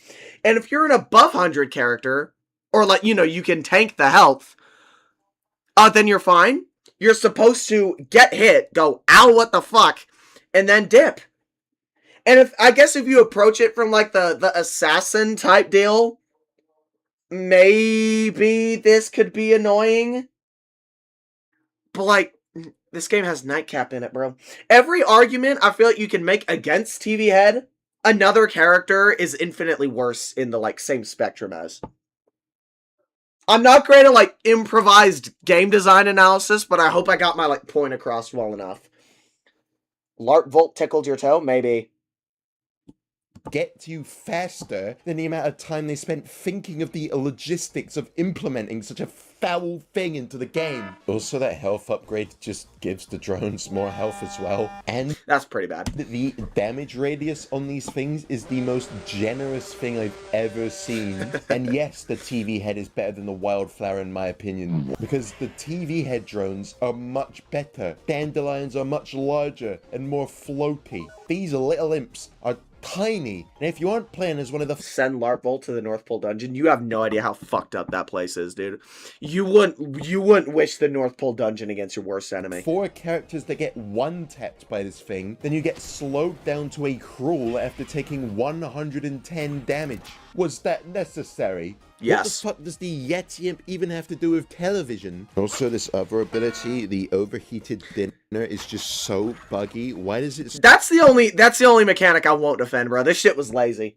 And if you're an above 100 character, or like, you know, you can tank the health, then you're fine. You're supposed to get hit, go, ow, what the fuck, and then dip. And I guess if you approach it from like the assassin type deal, maybe this could be annoying. But like, this game has Nightcap in it, bro. Every argument I feel like you can make against TV Head, another character is infinitely worse in the like same spectrum as. I'm not great at like improvised game design analysis, but I hope I got my like point across well enough. Lark Volt tickled your toe? Maybe. Get to you faster than the amount of time they spent thinking of the logistics of implementing such a foul thing into the game. Also, that health upgrade just gives the drones more health as well. And that's pretty bad. The damage radius on these things is the most generous thing I've ever seen. And yes, the TV head is better than the wildflower in my opinion, because the TV head drones are much better. Dandelions are much larger and more floaty. These little imps are tiny, and if you aren't playing as one of the send Larkbolt to the North Pole dungeon, you have no idea how fucked up that place is, dude. You wouldn't wish the North Pole dungeon against your worst enemy. 4 characters that get one-tapped by this thing, then you get slowed down to a crawl after taking 110 damage. Was that necessary? Yes. What the fuck does the Yeti Imp even have to do with television? Also, this other ability, the overheated dinner, is just so buggy. Why does it... That's the only mechanic I won't defend, bro. This shit was lazy.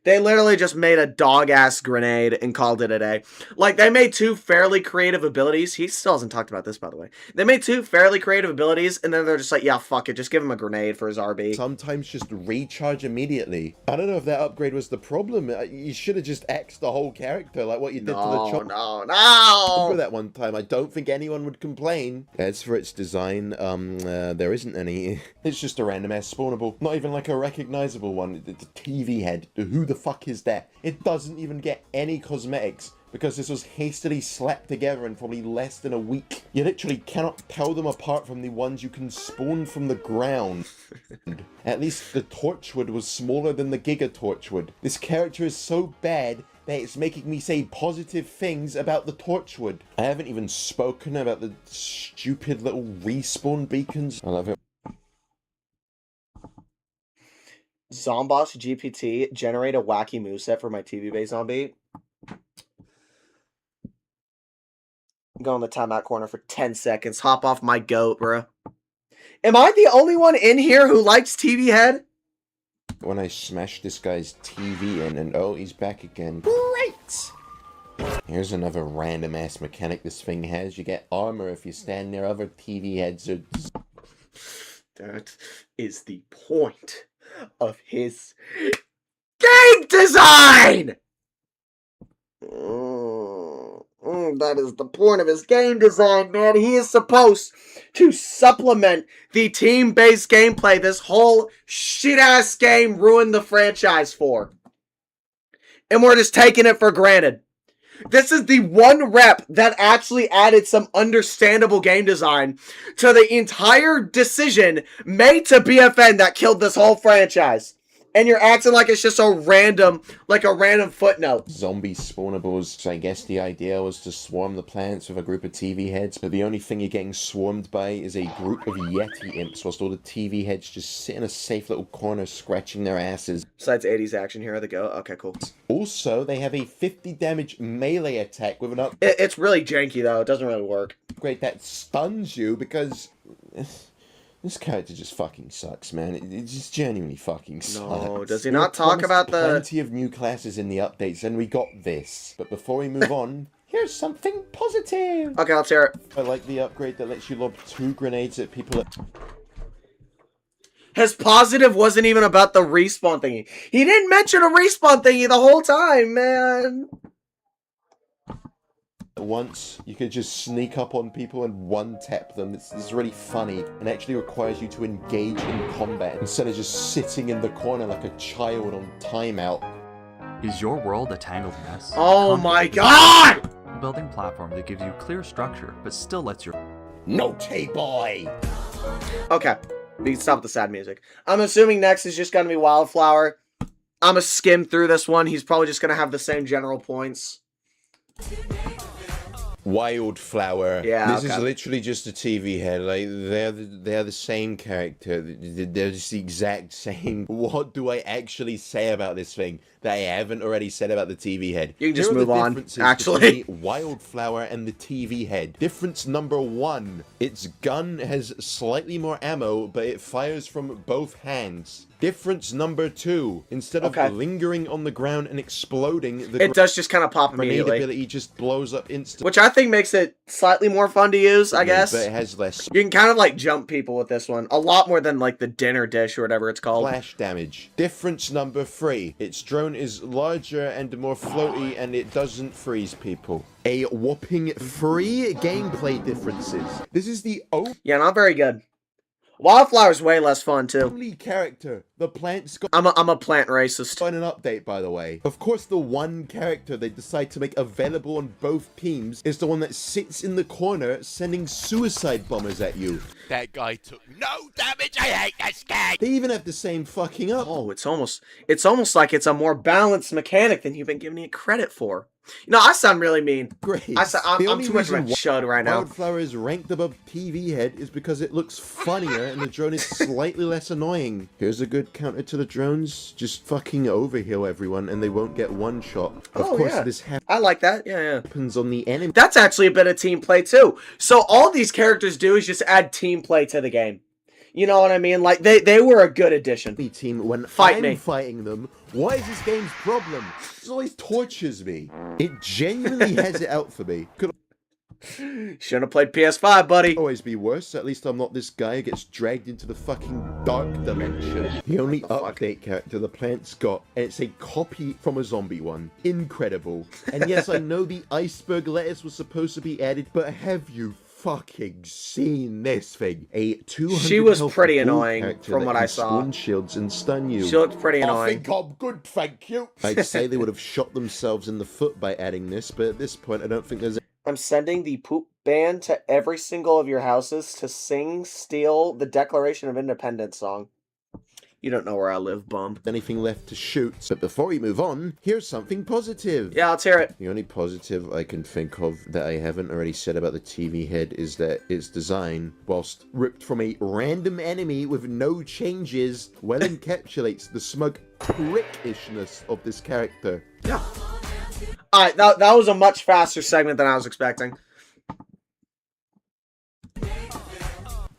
They literally just made a dog-ass grenade and called it a day. Like, they made 2 fairly creative abilities. He still hasn't talked about this, by the way. They made 2 fairly creative abilities, and then they're just like, yeah, fuck it. Just give him a grenade for his RB. Sometimes just recharge immediately. I don't know if that upgrade was the problem. You should have just X'd the whole character, like what you did to the chop. No. For that one time, I don't think anyone would complain. As for its design, there isn't any. It's just a random-ass spawnable. Not even like a recognizable one. It's a TV head. Who the fuck is that? It doesn't even get any cosmetics because this was hastily slapped together in probably less than a week. You literally cannot tell them apart from the ones you can spawn from the ground. At least the Torchwood was smaller than the Giga Torchwood. This character is so bad that it's making me say positive things about the Torchwood. I haven't even spoken about the stupid little respawn beacons. I love it. Zomboss GPT, generate a wacky moveset for my TV-based zombie. Go in the timeout corner for 10 seconds. Hop off my goat, bro. Am I the only one in here who likes TV Head? When I smash this guy's TV in, and oh, he's back again. Great! Here's another random-ass mechanic this thing has. You get armor if you stand near other TV heads. That is the point of his game design! That is the point of his game design, man. He is supposed to supplement the team-based gameplay this whole shit-ass game ruined the franchise for. And we're just taking it for granted. This is the one rep that actually added some understandable game design to the entire decision made to BFN that killed this whole franchise. And you're acting like it's just a random footnote. Zombie spawnables. So I guess the idea was to swarm the planets with a group of TV heads, but the only thing you're getting swarmed by is a group of Yeti imps, whilst all the TV heads just sit in a safe little corner scratching their asses. Besides 80s action, here they go. Okay, cool. Also, they have a 50 damage melee attack with an up... It's really janky, though. It doesn't really work. Great, that stuns you because... This character just fucking sucks, man. It just genuinely fucking sucks. No, does he not talk about the... Plenty of new classes in the updates, and we got this. But before we move on, here's something positive. Okay, let's hear it. I like the upgrade that lets you lob 2 grenades at people. His positive wasn't even about the respawn thingy. He didn't mention a respawn thingy the whole time, man. Once, you could just sneak up on people and one-tap them. It's really funny and actually requires you to engage in combat instead of just sitting in the corner like a child on timeout. Is your world a tangled mess? Oh my god! A building platform that gives you clear structure but still lets your... Naughty boy! Okay, we can stop with the sad music. I'm assuming next is just going to be Wildflower. I'm going to skim through this one. He's probably just going to have the same general points. Wildflower. Yeah, This is literally just a TV head. Like they're the same character. They're just the exact same. What do I actually say about this thing that I haven't already said about the TV head? You can just move on. Actually, between the Wildflower and the TV head. Difference number 1: its gun has slightly more ammo, but it fires from both hands. Difference number 2: instead of lingering on the ground and exploding, it does just kind of pop grenade immediately. ability just blows up instantly. Which I think makes it slightly more fun to use, I guess. But it has less. You can kind of like jump people with this one. A lot more than like the dinner dish or whatever it's called. Flash damage. Difference number 3: its drone is larger and more floaty, and it doesn't freeze people. A whopping 3 gameplay differences. This is the yeah, not very good. Wildflower's way less fun too. Only character the plants got. I'm a plant racist. Find an update, by the way. Of course, the one character they decide to make available on both teams is the one that sits in the corner sending suicide bombers at you. That guy took no damage. I hate this game. They even have the same fucking up. Oh, it's almost like it's a more balanced mechanic than you've been giving it credit for. You know, I sound really mean. Great. I'm too much of a chud right now. Wildflower is ranked above TV head is because it looks funnier and the drone is slightly less annoying. Here's a good counter to the drones. Just fucking overheal everyone and they won't get one shot. Of course, this I like that. Yeah. happens on the enemy. That's actually a bit of team play too. So all these characters do is just add team play to the game. You know what I mean? Like, they were a good addition. The team, when Fight I'm me. fighting them, what is this game's problem? This always tortures me. It genuinely has it out for me. Could Shouldn't have played PS5, buddy. always be worse. At least I'm not this guy who gets dragged into the fucking dark dimension. The only update character the plants got, and it's a copy from a zombie one. Incredible. And yes, I know the iceberg lettuce was supposed to be added, but have you fucking seen this thing? A 200 She was health pretty bull annoying character from that what can I saw. spawn shields and stun you. She looked pretty I annoying. think I'm good, thank you. I'd say they would have shot themselves in the foot by adding this, but at this point I don't think there's I'm sending the poop band to every single of your houses to steal the Declaration of Independence song. You don't know where I live, bum. anything left to shoot. But before we move on, here's something positive. Yeah, let's hear it. The only positive I can think of that I haven't already said about the TV head is that its design, whilst ripped from a random enemy with no changes, well encapsulates the smug prickishness of this character. Yeah. Alright, that was a much faster segment than I was expecting.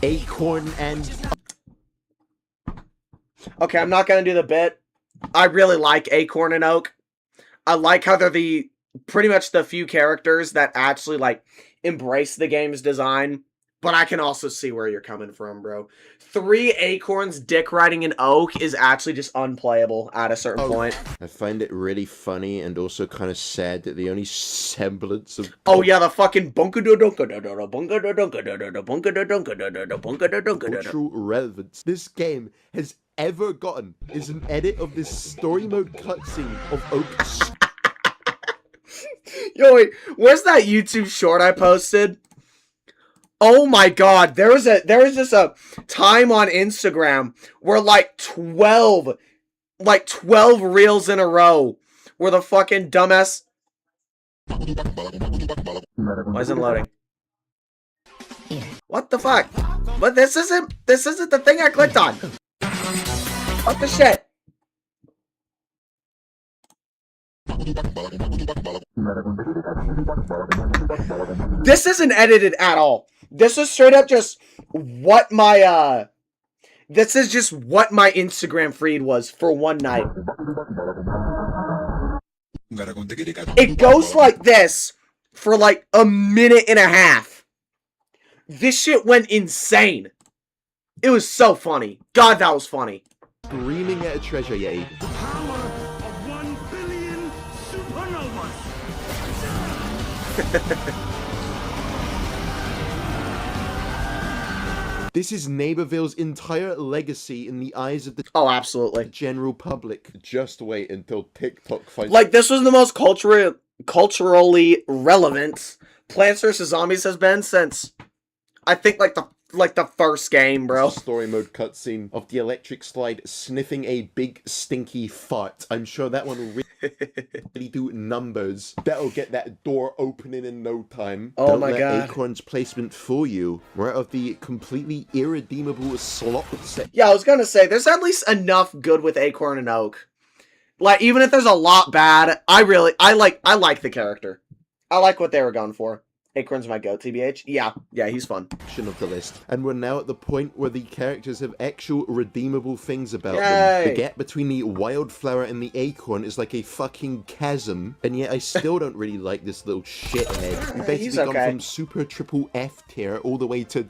Acorn and... Okay, I'm not going to do the bit. I really like Acorn and Oak. I like how they're pretty much the few characters that actually, like, embrace the game's design. But I can also see where you're coming from, bro. 3 acorns dick riding an oak is actually just unplayable at a certain point. I find it really funny and also kind of sad that the only semblance of... Oh yeah, the fucking cultural relevance this game has ever gotten is an edit of this story mode cutscene of Oak. Yo, wait, where's that YouTube short I posted? Oh my god, there was just a time on Instagram where like 12 reels in a row where the fucking dumbass... Why isn't it loading? What the fuck? But this isn't the thing I clicked on. What the shit? This isn't edited at all. This is straight up just what my this is just what my Instagram feed was for one night. It goes like this for like a minute and a half. This shit went insane. It was so funny. God, that was funny. Screaming at a treasure yeti. The power of 1 billion supernovas. This is Neighborville's entire legacy in the eyes of the absolutely general public. Just wait until TikTok finds... Like, this was the most culturally relevant Plants vs. Zombies has been since, I think, like, the like the first game, bro. Story mode cutscene of the electric slide sniffing a big stinky fart. I'm sure that one will really do numbers. That'll get that door opening in no time. Oh Don't my let god. Acorn's placement fool you. We're out of the completely irredeemable slop set. Yeah, I was gonna say, there's at least enough good with Acorn and Oak. Like, even if there's a lot bad, I like the character. I like what they were going for. Acorn's my go, TBH. Yeah, he's fun. Of the list. And we're now at the point where the characters have actual redeemable things about Yay. them. The gap between the wildflower and the acorn is like a fucking chasm, and yet I still don't really like this little shithead. We've basically gone from super triple F tier all the way to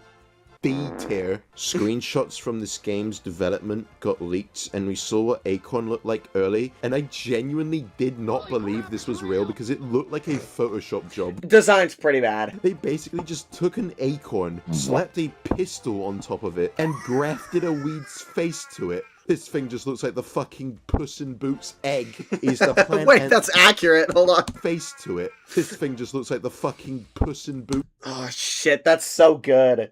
B tier. Screenshots from this game's development got leaked, and we saw what Acorn looked like early, and I genuinely did not believe this was real because it looked like a Photoshop job. Design's pretty bad. They basically just took an acorn, slapped a pistol on top of it, and grafted a weed's face to it. This thing just looks like the fucking Puss in Boots egg. Is the plant Wait, that's accurate. Hold on. Face to it. This thing just looks like the fucking Puss in Boots. Oh shit, that's so good.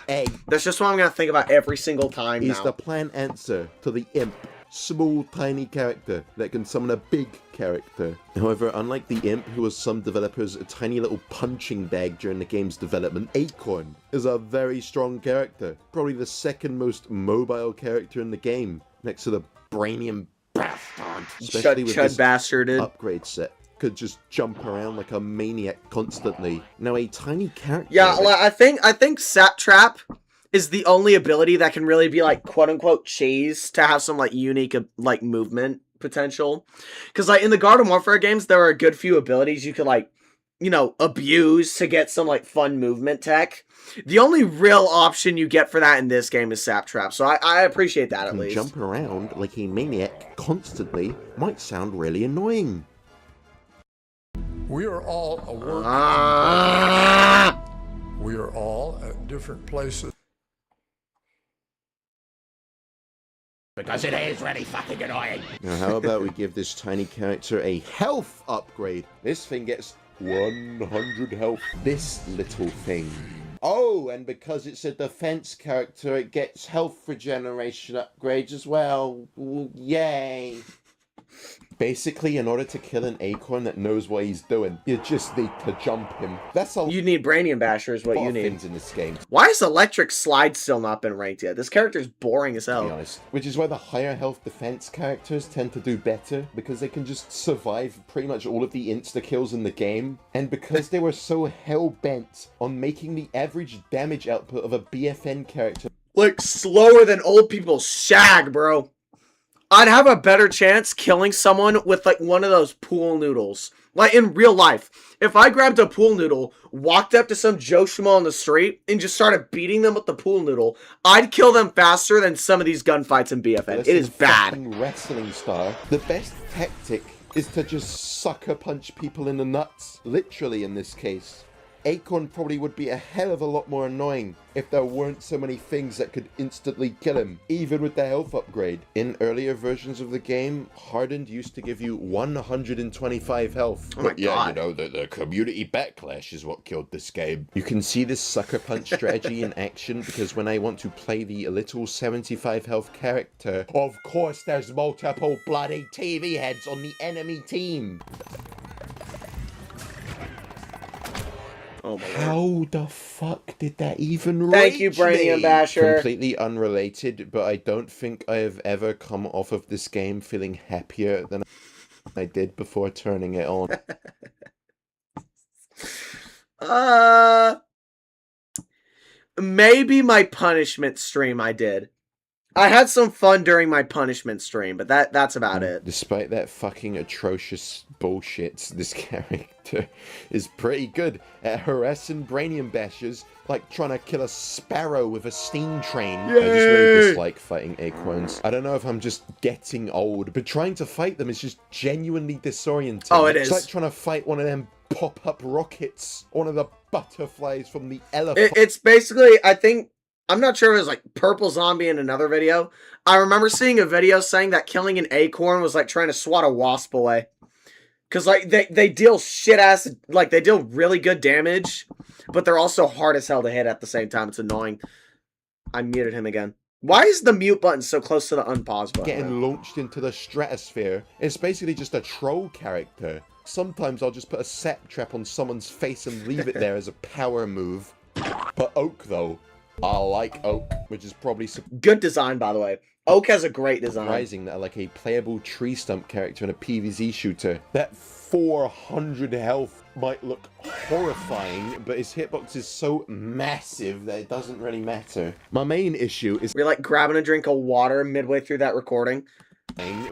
Egg. That's just what I'm gonna think about every single time Is now. the plant answer to the imp. Small, tiny character that can summon a big character. However, unlike the imp, who was some developers' a tiny little punching bag during the game's development, Acorn is a very strong character. Probably the second most mobile character in the game, next to the Brainium Bastard. Especially with this Bastarded upgrade set. Could just jump around like a maniac constantly. Now, a tiny character... Yeah, I think Sap Trap is the only ability that can really be like quote-unquote cheese to have some like unique like movement potential. Because like in the Garden Warfare games, there are a good few abilities you could like, you know, abuse to get some like fun movement tech. The only real option you get for that in this game is Sap Trap, so I appreciate that at least. Jump around like a maniac constantly might sound really annoying. We are all a work. We are all at different places. Because it is really fucking annoying. Now, how about we give this tiny character a health upgrade? This thing gets 100 health. This little thing. Oh, and because it's a defense character, it gets health regeneration upgrades as well. Ooh, yay. Basically, in order to kill an acorn that knows what he's doing, you just need to jump him. That's all. You need Brainium Basher is what you need. Things in this game. Why is Electric Slide still not been ranked yet? This character's boring as hell. To be honest. Which is why the higher health defense characters tend to do better, because they can just survive pretty much all of the insta-kills in the game, and because they were so hell-bent on making the average damage output of a BFN character like slower than old people's shag, bro. I'd have a better chance killing someone with like one of those pool noodles. Like in real life, if I grabbed a pool noodle, walked up to some Joe Schmo on the street, and just started beating them with the pool noodle, I'd kill them faster than some of these gunfights in BFN. It is bad. Wrestling star. The best tactic is to just sucker punch people in the nuts. Literally in this case. Acorn probably would be a hell of a lot more annoying if there weren't so many things that could instantly kill him, even with the health upgrade. In earlier versions of the game, Hardened used to give you 125 health. Oh my God. You know, the community backlash is what killed this game. You can see this sucker punch strategy in action because when I want to play the little 75 health character, of course there's multiple bloody TV heads on the enemy team. Oh my How the fuck did that even Thank you, reach Brainium me? Basher. Completely unrelated, but I don't think I have ever come off of this game feeling happier than I did before turning it on. Maybe my punishment stream I did. I had some fun during my punishment stream, but that's about it. Despite that fucking atrocious bullshit, this character is pretty good at harassing Brainium Bashers, like trying to kill a sparrow with a steam train. Yay! I just really dislike fighting acorns. I don't know if I'm just getting old, but trying to fight them is just genuinely disorienting. Oh, it is. is. It's like trying to fight one of them pop-up rockets, one of the butterflies from the elephant. It's basically, I think, I'm not sure if it was like Purple Zombie in another video. I remember seeing a video saying that killing an acorn was like trying to swat a wasp away. Because like they deal shit ass, like they deal really good damage. but they're also hard as hell to hit at the same time. It's annoying. I muted him again. Why is the mute button so close to the unpause button? Getting launched into the stratosphere. It's basically just a troll character. Sometimes I'll just put a sap trap on someone's face and leave it there as a power move. But Oak, though, I like Oak, which is probably good design, by the way. Oak has a great design. Surprising that like a playable tree stump character in a PvZ shooter. That 400 health might look horrifying, but his hitbox is so massive that it doesn't really matter. My main issue is we're like grabbing a drink of water midway through that recording.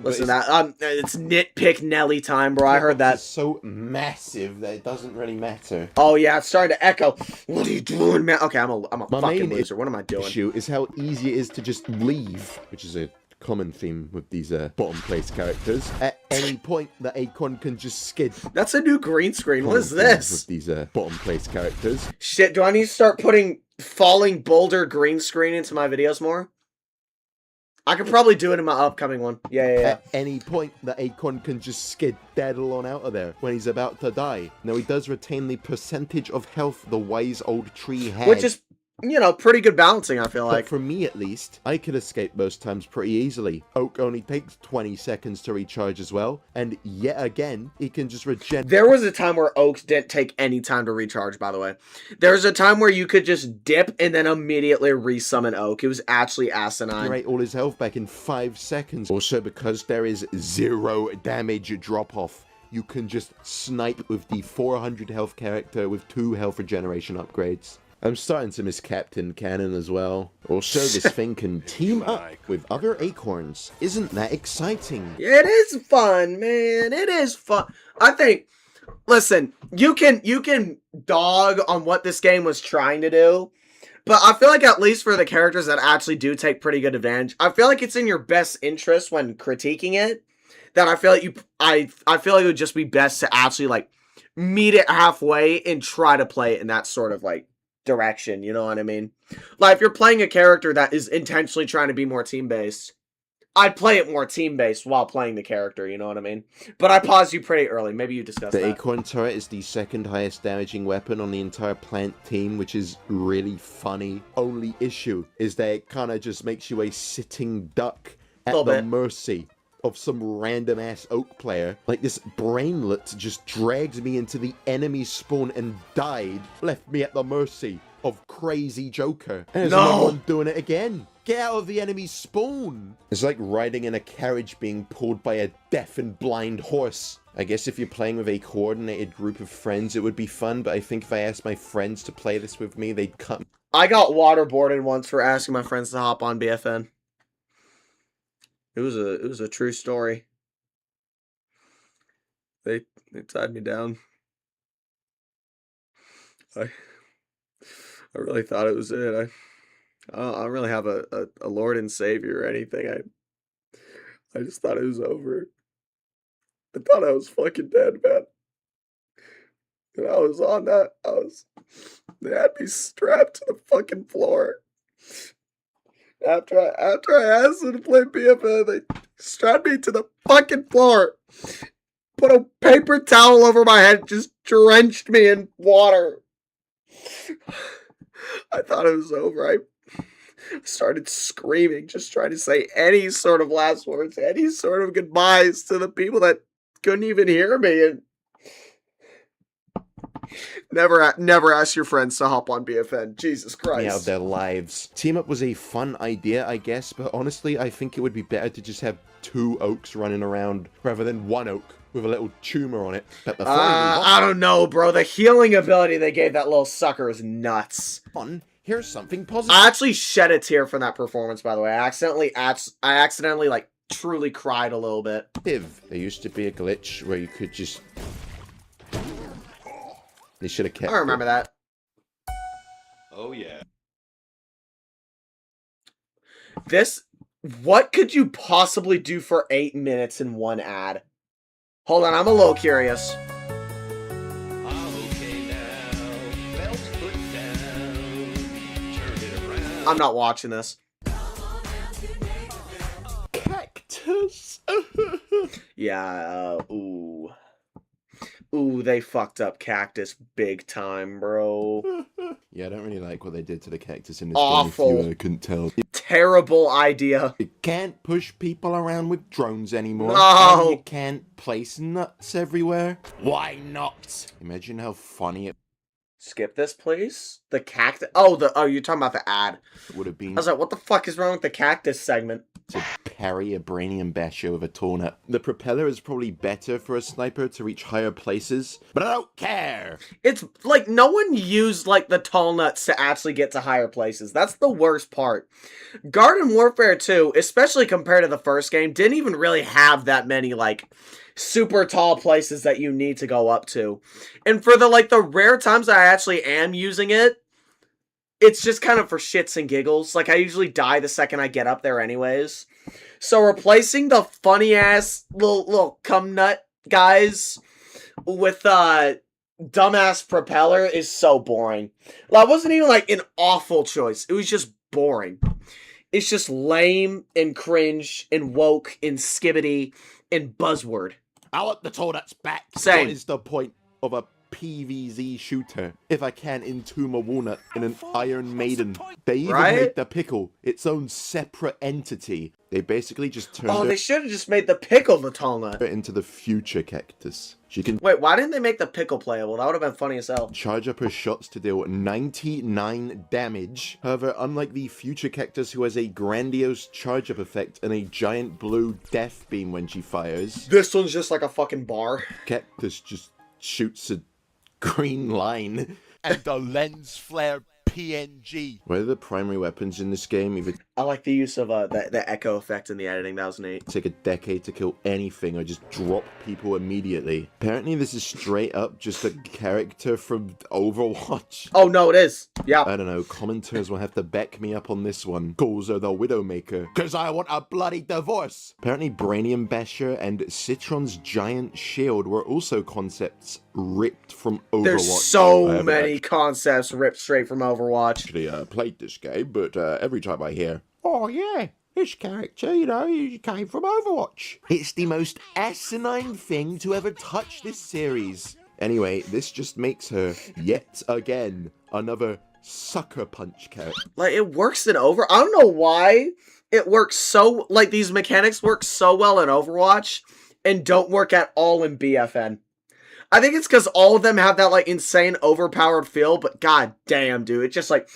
Listen to that. It's nitpick Nelly time, bro. I heard that. It's so massive that it doesn't really matter. Oh yeah, it's starting to echo. What are you doing, man? Okay, I'm a fucking loser. What am I doing? Issue is how easy it is to just leave, which is a common theme with these bottom place characters. At any point, the Acorn can just skid. That's a new green screen. What is this? With these bottom place characters. Shit, do I need to start putting falling boulder green screen into my videos more? I could probably do it in my upcoming one. Yeah. At any point, the Acorn can just skid deadle on out of there when he's about to die. Now, he does retain the percentage of health the wise old tree had. Which is, you know, pretty good balancing, I feel like. But for me, at least, I could escape most times pretty easily. Oak only takes 20 seconds to recharge as well. And yet again, he can just regenerate. There was a time where Oaks didn't take any time to recharge, by the way. There was a time where you could just dip and then immediately resummon Oak. It was actually asinine. Generate all his health back in 5 seconds. Also, because there is 0 damage drop-off, you can just snipe with the 400 health character with 2 health regeneration upgrades. I'm starting to miss Captain Cannon as well. Also, this thing can team up with other acorns. Isn't that exciting? It is fun, man. It is fun. I think, listen, you can dog on what this game was trying to do, but I feel like at least for the characters that actually do take pretty good advantage, I feel like it's in your best interest when critiquing it, that I feel like I feel like it would just be best to actually, like, meet it halfway and try to play it in that sort of, like, direction, you know what I mean? Like, if you're playing a character that is intentionally trying to be more team-based, I'd play it more team-based while playing the character, you know what I mean? But I paused you pretty early. Maybe you discussed that. The Acorn Turret is the second highest damaging weapon on the entire plant team, which is really funny. Only issue is that it kind of just makes you a sitting duck at the mercy of some random-ass Oak player. Like, this brainlet just dragged me into the enemy spawn and died, left me at the mercy of crazy Joker. And there's another one doing it again. Get out of the enemy spawn! It's like riding in a carriage being pulled by a deaf and blind horse. I guess if you're playing with a coordinated group of friends, it would be fun, but I think if I asked my friends to play this with me, they'd cut. I got waterboarded once for asking my friends to hop on BFN. It was a true story. They tied me down. I really thought it was it. I don't really have a Lord and Savior or anything. I just thought it was over. I thought I was fucking dead, man. And I was on that. They had me strapped to the fucking floor. After I asked them to play BFN, they strapped me to the fucking floor, put a paper towel over my head, just drenched me in water. I thought it was over. I started screaming, just trying to say any sort of last words, any sort of goodbyes to the people that couldn't even hear me. And never ask your friends to hop on BFN. Jesus Christ. Out of their lives. Team up was a fun idea, I guess, but honestly, I think it would be better to just have 2 Oaks running around rather than 1 Oak with a little tumor on it. I don't know, bro. The healing ability they gave that little sucker is nuts. Here's something positive. I actually shed a tear from that performance, by the way. I accidentally like truly cried a little bit. There used to be a glitch where you could just. They should have kept. I remember that. Oh yeah. What could you possibly do for 8 minutes in one ad? Hold on, I'm a little curious. I'm not watching this. Cactus. Yeah, ooh. Ooh, they fucked up Cactus big time, bro. Yeah, I don't really like what they did to the cactus in this Awful. game, if you couldn't tell. Terrible idea. You can't push people around with drones anymore. No. And you can't place nuts everywhere. Why not? Imagine how funny it Skip this, please. The cactus. Oh, you're talking about the ad. would have been I was like, what the fuck is wrong with the cactus segment? to parry a Brainium Basher with a Tornat. The propeller is probably better for a sniper to reach higher places, but I don't care. It's like no one used like the tall nuts to actually get to higher places. That's the worst part. Garden Warfare 2, especially compared to the first game, didn't even really have that many like super tall places that you need to go up to. And for the rare times I actually am using it, it's just kind of for shits and giggles. Like, I usually die the second I get up there anyways. So replacing the funny-ass little cum nut guys with dumbass propeller is so boring. Well, it wasn't even, like, an awful choice. It was just boring. It's just lame and cringe and woke and skibbity and buzzword. I want the Tornats back. Same. What is the point of a PVZ shooter if I can't entomb a walnut in an Iron Maiden? They even made the pickle its own separate entity. They basically just turned they should have just made the pickle the tall nut. into the future cactus. She can Wait, why didn't they make the pickle playable? That would have been funny as hell. charge up her shots to deal 99 damage. However, unlike the future cactus who has a grandiose charge up effect and a giant blue death beam when she fires, This one's just like a fucking bar. cactus just shoots a green line. And the lens flare PNG. Whether the primary weapons in this game either I like the use of the echo effect in the editing. That was neat. take a decade to kill anything or just drop people immediately. Apparently this is straight up just a character from Overwatch. Oh no, it is. Yeah. I don't know, commenters will have to back me up on this one. Calls are the Widowmaker. Cause I want a bloody divorce. Apparently Brainium Basher and Citron's giant shield were also concepts ripped from Overwatch. There's so many concepts ripped straight from Overwatch. Actually, played this game, but every time I hear, oh yeah, this character, he came from Overwatch. It's the most asinine thing to ever touch this series. Anyway, this just makes her, yet again, another sucker punch character. Like, it works in I don't know why it works so, like, these mechanics work so well in Overwatch and don't work at all in BFN. I think it's because all of them have that, like, insane overpowered feel, but god damn, dude, it's just, like,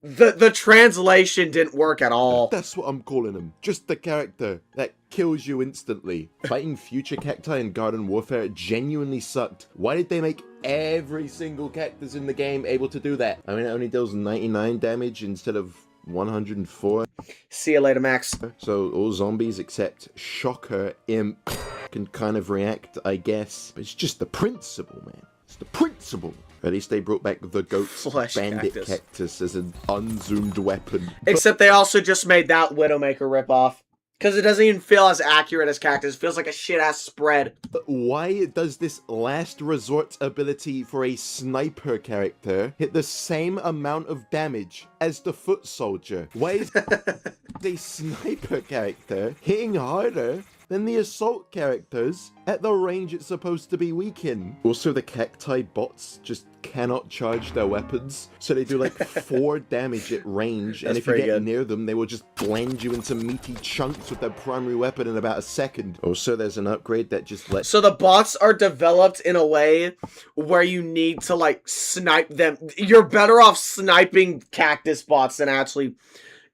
the translation didn't work at all. That's what I'm calling him. Just the character that kills you instantly. Fighting future cacti in Garden Warfare genuinely sucked. Why did they make every single cactus in the game able to do that? I mean, it only deals 99 damage instead of 104. See you later, Max. So all zombies except Shocker Imp can kind of react, I guess. But it's just the principle, man. It's the principle. At least they brought back the goat's Flesh bandit cactus. cactus as an unzoomed weapon. Except they also just made that Widowmaker ripoff. Because it doesn't even feel as accurate as Cactus. It feels like a shit-ass spread. But why does this last resort ability for a sniper character hit the same amount of damage as the foot soldier? Why is a sniper character hitting harder than the assault characters at the range it's supposed to be weak in? Also, the cacti bots just cannot charge their weapons, so they do like 4 damage at range, and if you get near them, they will just blend you into meaty chunks with their primary weapon in about a second. Also, there's an upgrade that just lets... So the bots are developed in a way where you need to, like, snipe them. You're better off sniping cactus bots than actually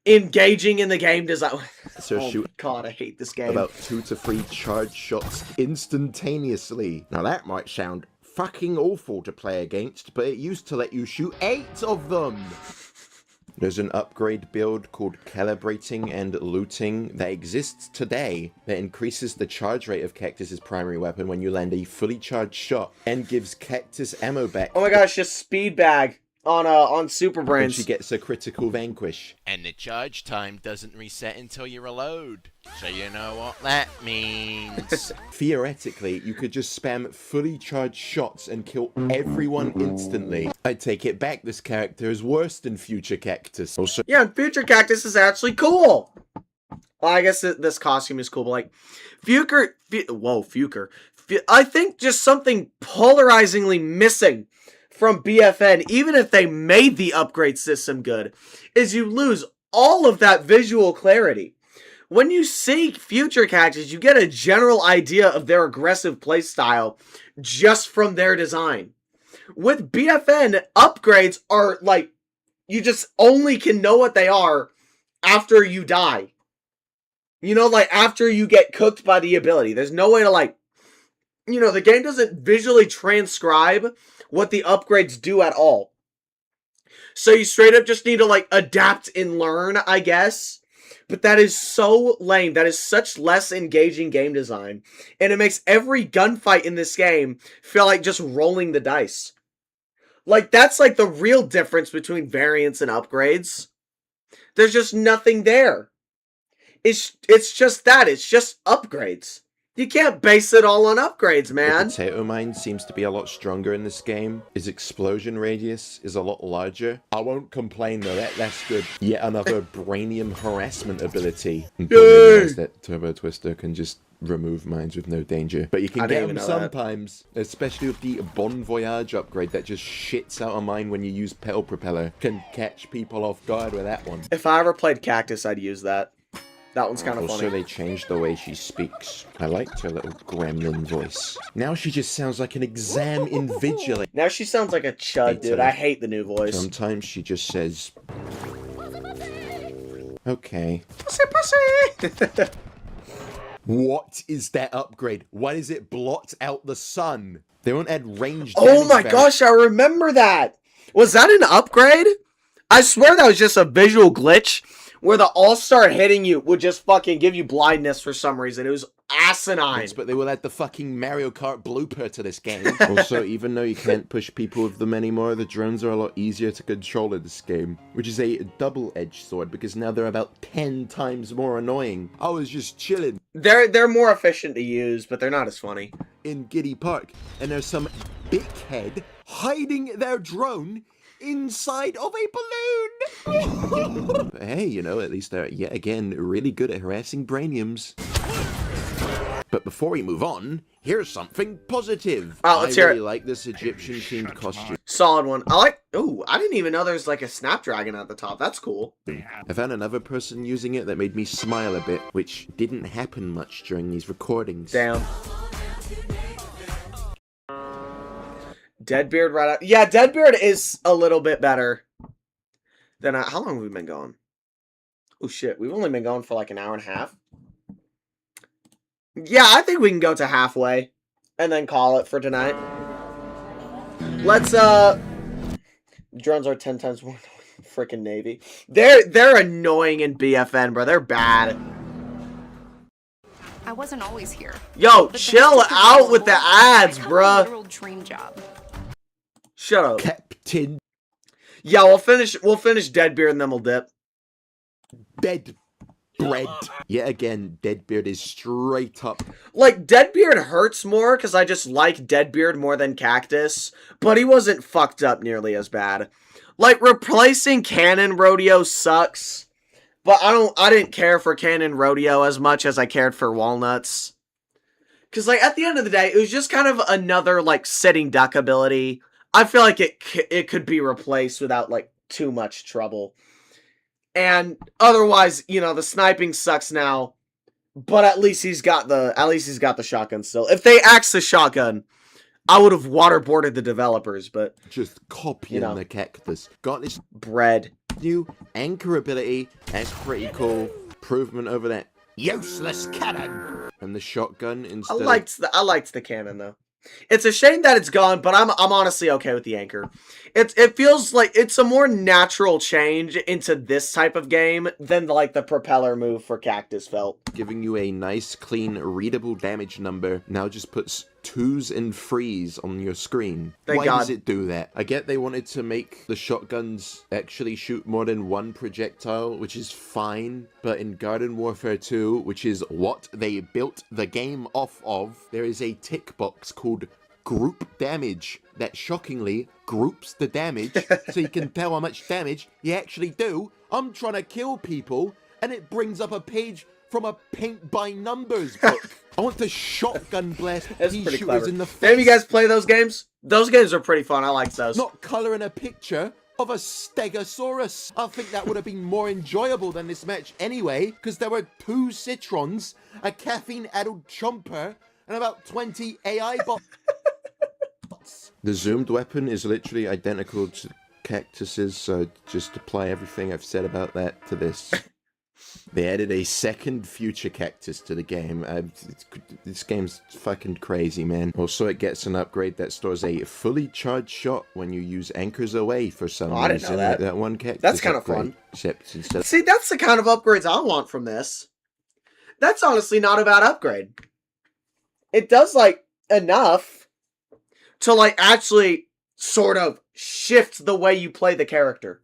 engaging in the game design. So oh god, I hate this game. About 2 to 3 charge shots instantaneously. Now that might sound fucking awful to play against, but it used to let you shoot 8 of them. There's an upgrade build called Calibrating and Looting that exists today that increases the charge rate of Cactus's primary weapon when you land a fully charged shot and gives Cactus ammo back. Oh my gosh, just speed bag on Super When Brains. she gets a critical vanquish. And the charge time doesn't reset until you reload. So you know what that means. Theoretically, you could just spam fully charged shots and kill everyone instantly. I take it back, this character is worse than Future Cactus. Also, yeah, and Future Cactus is actually cool. Well, I guess this costume is cool, but like, Future I think just something polarizingly missing from BFN, even if they made the upgrade system good, is you lose all of that visual clarity. When you see future cactus, you get a general idea of their aggressive playstyle just from their design. With BFN, upgrades are like, you just only can know what they are after you die. You know, like after you get cooked by the ability. There's no way to like, you know, the game doesn't visually transcribe what the upgrades do at all. So you straight up just need to like adapt and learn, I guess. But that is so lame. That is such less engaging game design. And it makes every gunfight in this game feel like just rolling the dice. Like, that's like the real difference between variants and upgrades. There's just nothing there. It's just that. It's just upgrades. You can't base it all on upgrades, man. The potato mine seems to be a lot stronger in this game. His explosion radius is a lot larger. I won't complain though, that's good. Yet another brainium harassment ability. And realize that Turbo Twister can just remove mines with no danger. But you can get them sometimes, especially with the Bon Voyage upgrade that just shits out a mine when you use Petal Propeller. Can catch people off guard with that one. If I ever played Cactus, I'd use that. That one's kind of funny. Also, they changed the way she speaks. I liked her little gremlin voice. Now she just sounds like an exam invigilator. Now she sounds like a chud, dude. I hate the new voice. Sometimes she just says... Okay. Pussy, pussy! What is that upgrade? Why does it blot out the sun? They won't add range. Oh my gosh, I remember that! Was that an upgrade? I swear that was just a visual glitch where the all-star hitting you would just fucking give you blindness for some reason. It was asinine. Yes, but they will add the fucking Mario Kart blooper to this game. Also, even though you can't push people with them anymore, the drones are a lot easier to control in this game, which is a double-edged sword because now they're about 10 times more annoying. I was just chilling. They're more efficient to use, but they're not as funny. In Giddy Park, and there's some big head hiding their drone inside of a balloon! Hey, you know, at least they're, yet again, really good at harassing brainiums. But before we move on, here's something positive. Oh, let's hear really it. Like this Egyptian-themed costume. Solid one. I like... Ooh, I didn't even know there's like a Snapdragon at the top. That's cool. I found another person using it that made me smile a bit, which didn't happen much during these recordings. Damn. Deadbeard right out. Yeah, Deadbeard is a little bit better than how long have we been going? Oh shit, we've only been going for like an hour and a half. Yeah, I think we can go to halfway and then call it for tonight. Let's drones are 10 times more freaking Navy. They're annoying in BFN, bro. They're bad. I wasn't always here. Yo, chill out with the ads, bruh. Dream job. Shut up. Captain. Yeah, we'll finish Deadbeard and then we'll dip. Dead bread. Yet again, Deadbeard is straight up. Like, Deadbeard hurts more because I just like Deadbeard more than Cactus, but he wasn't fucked up nearly as bad. Like, replacing Cannon Rodeo sucks, but I didn't care for Cannon Rodeo as much as I cared for Walnuts. Because, like, at the end of the day, it was just kind of another, like, sitting duck ability. I feel like it could be replaced without, like, too much trouble. And otherwise, you know, the sniping sucks now, but at least he's got the shotgun still. If they axed the shotgun, I would have waterboarded the developers, but just copying the Cactus. Got this bread. New anchor ability. That's pretty cool. Improvement over that useless cannon. And the shotgun instead. I liked the cannon though. It's a shame that it's gone, but I'm honestly okay with the anchor. It feels like it's a more natural change into this type of game than like the propeller move for Cactus felt. Giving you a nice, clean, readable damage number now just puts 2s and 3s on your screen. Why does it do that? I get they wanted to make the shotguns actually shoot more than one projectile, which is fine, but in Garden Warfare 2, which is what they built the game off of, there is a tick box called Group Damage that shockingly groups the damage so you can tell how much damage you actually do. I'm trying to kill people and it brings up a page from a paint by numbers book. I want to shotgun blast That's pea pretty shooters clever. in the Have you face. guys play those games? Those games are pretty fun. I like those. Not colouring a picture of a stegosaurus. I think that would have been more enjoyable than this match anyway, because there were 2 citrons, a caffeine-addled chomper, and about 20 AI bots. The zoomed weapon is literally identical to cactuses, so just apply everything I've said about that to this. They added a second future cactus to the game. This game's fucking crazy, man. Also, it gets an upgrade that stores a fully charged shot when you use anchors away for some reason. I didn't know that. That one cactus. That's kind of fun. Except instead. See, that's the kind of upgrades I want from this. That's honestly not a bad upgrade. It does, like, enough to, like, actually sort of shift the way you play the character.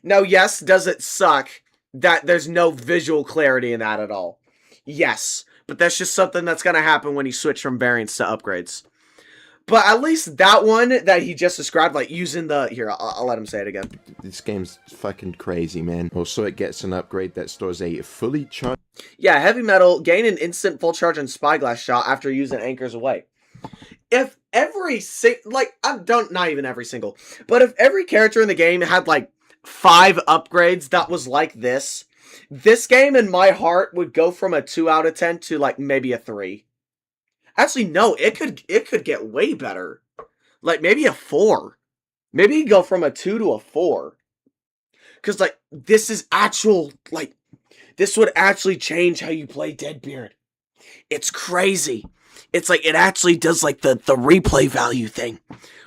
Now, yes, does it suck that there's no visual clarity in that at all? Yes, but that's just something that's going to happen when you switch from variants to upgrades. But at least that one that he just described, like using the... Here, I'll let him say it again. This game's fucking crazy, man. Also, it gets an upgrade that stores a fully charged... Yeah, heavy metal, gain an instant full charge and spyglass shot after using anchors away. If every... not even every single. But if every character in the game had, like, 5 upgrades that was like this game in my heart would go from a 2 out of 10 to like maybe a 3. Actually, no, it could get way better. Like maybe a 4. Maybe you go from a 2 to a 4. Cause like this is actual, like this would actually change how you play Deadbeard. It's crazy. It's like it actually does like the replay value thing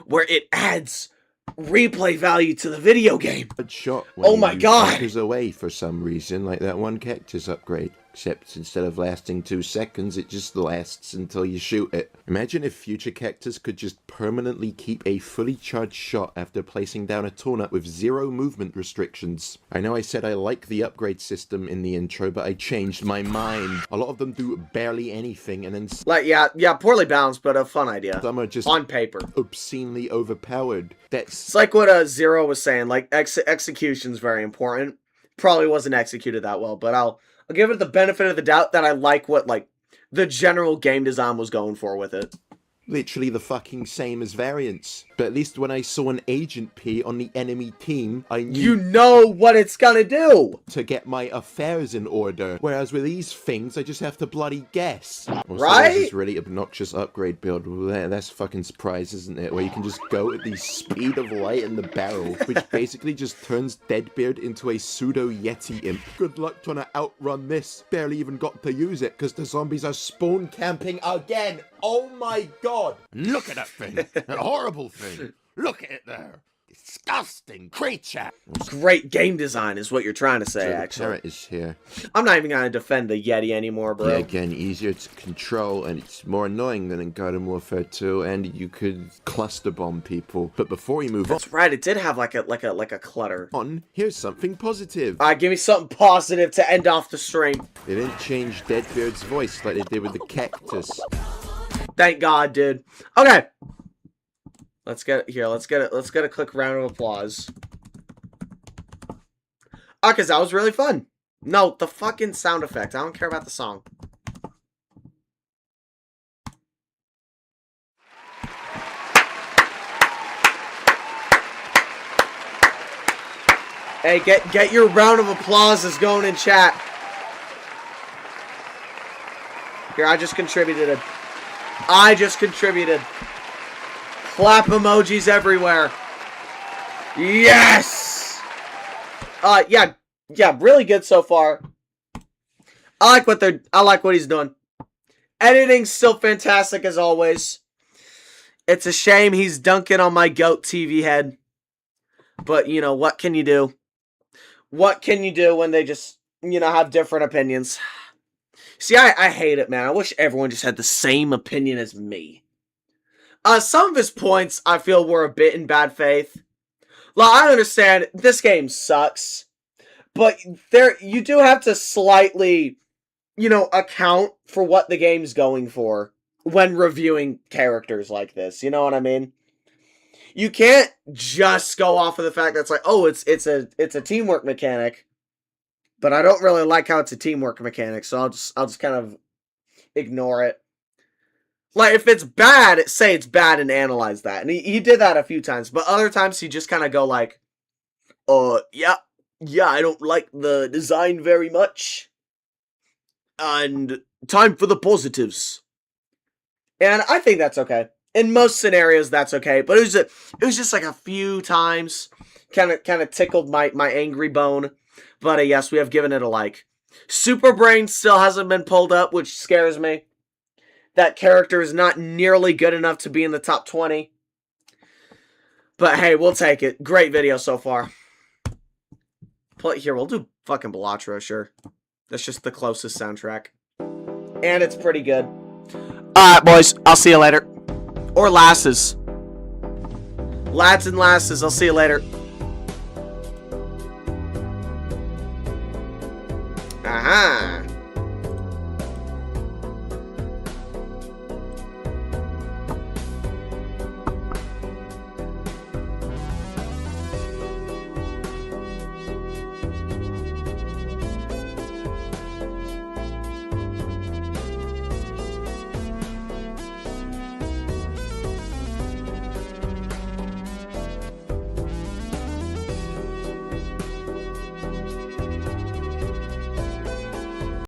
where it adds replay value to the video game. Shot oh my god! Anchors away for some reason, like that one cactus upgrade. Except instead of lasting 2 seconds, it just lasts until you shoot it. Imagine if future cactus could just permanently keep a fully charged shot after placing down a taunt with 0 movement restrictions. I know I said I like the upgrade system in the intro, but I changed my mind. A lot of them do barely anything, and then like yeah, poorly balanced, but a fun idea. Some are just on paper obscenely overpowered. It's like what Zero was saying. Like execution's very important. Probably wasn't executed that well, but I'll give it the benefit of the doubt that I like what, like, the general game design was going for with it. Literally the fucking same as variants. But at least when I saw an Agent P on the enemy team, I knew... You know what it's gonna do! To get my affairs in order. Whereas with these things, I just have to bloody guess. Also, right? There's this really obnoxious upgrade build. Well, that's fucking surprise, isn't it? Where you can just go at the speed of light in the barrel, which basically just turns Deadbeard into a pseudo-Yeti imp. Good luck trying to outrun this. Barely even got to use it, because the zombies are spawn camping again. Oh my god! Look at that thing! That horrible thing! Look at it there! Disgusting creature! Great game design is what you're trying to say, so actually. The parrot is here. I'm not even gonna defend the Yeti anymore, bro. Yeah, again, easier to control, and it's more annoying than in Garden Warfare 2, and you could cluster bomb people. But before we move on... That's right, it did have like a clutter. Here's something positive. Alright, give me something positive to end off the stream. They didn't change Deadbeard's voice like they did with the cactus. Thank God, dude. Okay. Let's get a quick round of applause. Cause that was really fun. No, the fucking sound effect. I don't care about the song. Hey, get your round of applauses going in chat. Here, I just contributed. Clap emojis everywhere. Yes! Yeah, really good so far. I like what he's doing. Editing's still fantastic as always. It's a shame he's dunking on my GOAT TV head. But, you know, what can you do? What can you do when they just, you know, have different opinions? See, I hate it, man. I wish everyone just had the same opinion as me. Some of his points, I feel, were a bit in bad faith. Like, I understand, this game sucks. But you do have to slightly, you know, account for what the game's going for when reviewing characters like this. You know what I mean? You can't just go off of the fact that it's like, oh, it's a teamwork mechanic. But I don't really like how it's a teamwork mechanic, so I'll just kind of ignore it. Like, if it's bad, say it's bad and analyze that. And he did that a few times. But other times, he just kind of go like, yeah, I don't like the design very much. And time for the positives. And I think that's okay. In most scenarios, that's okay. But it was just like a few times. Kind of tickled my angry bone. But yes, we have given it a like. Super Brain still hasn't been pulled up, which scares me. That character is not nearly good enough to be in the top 20. But hey, we'll take it. Great video so far. Here, we'll do fucking Balatro, sure. That's just the closest soundtrack. And it's pretty good. Alright, boys. I'll see you later. Or lasses. Lads and lasses, I'll see you later. Aha.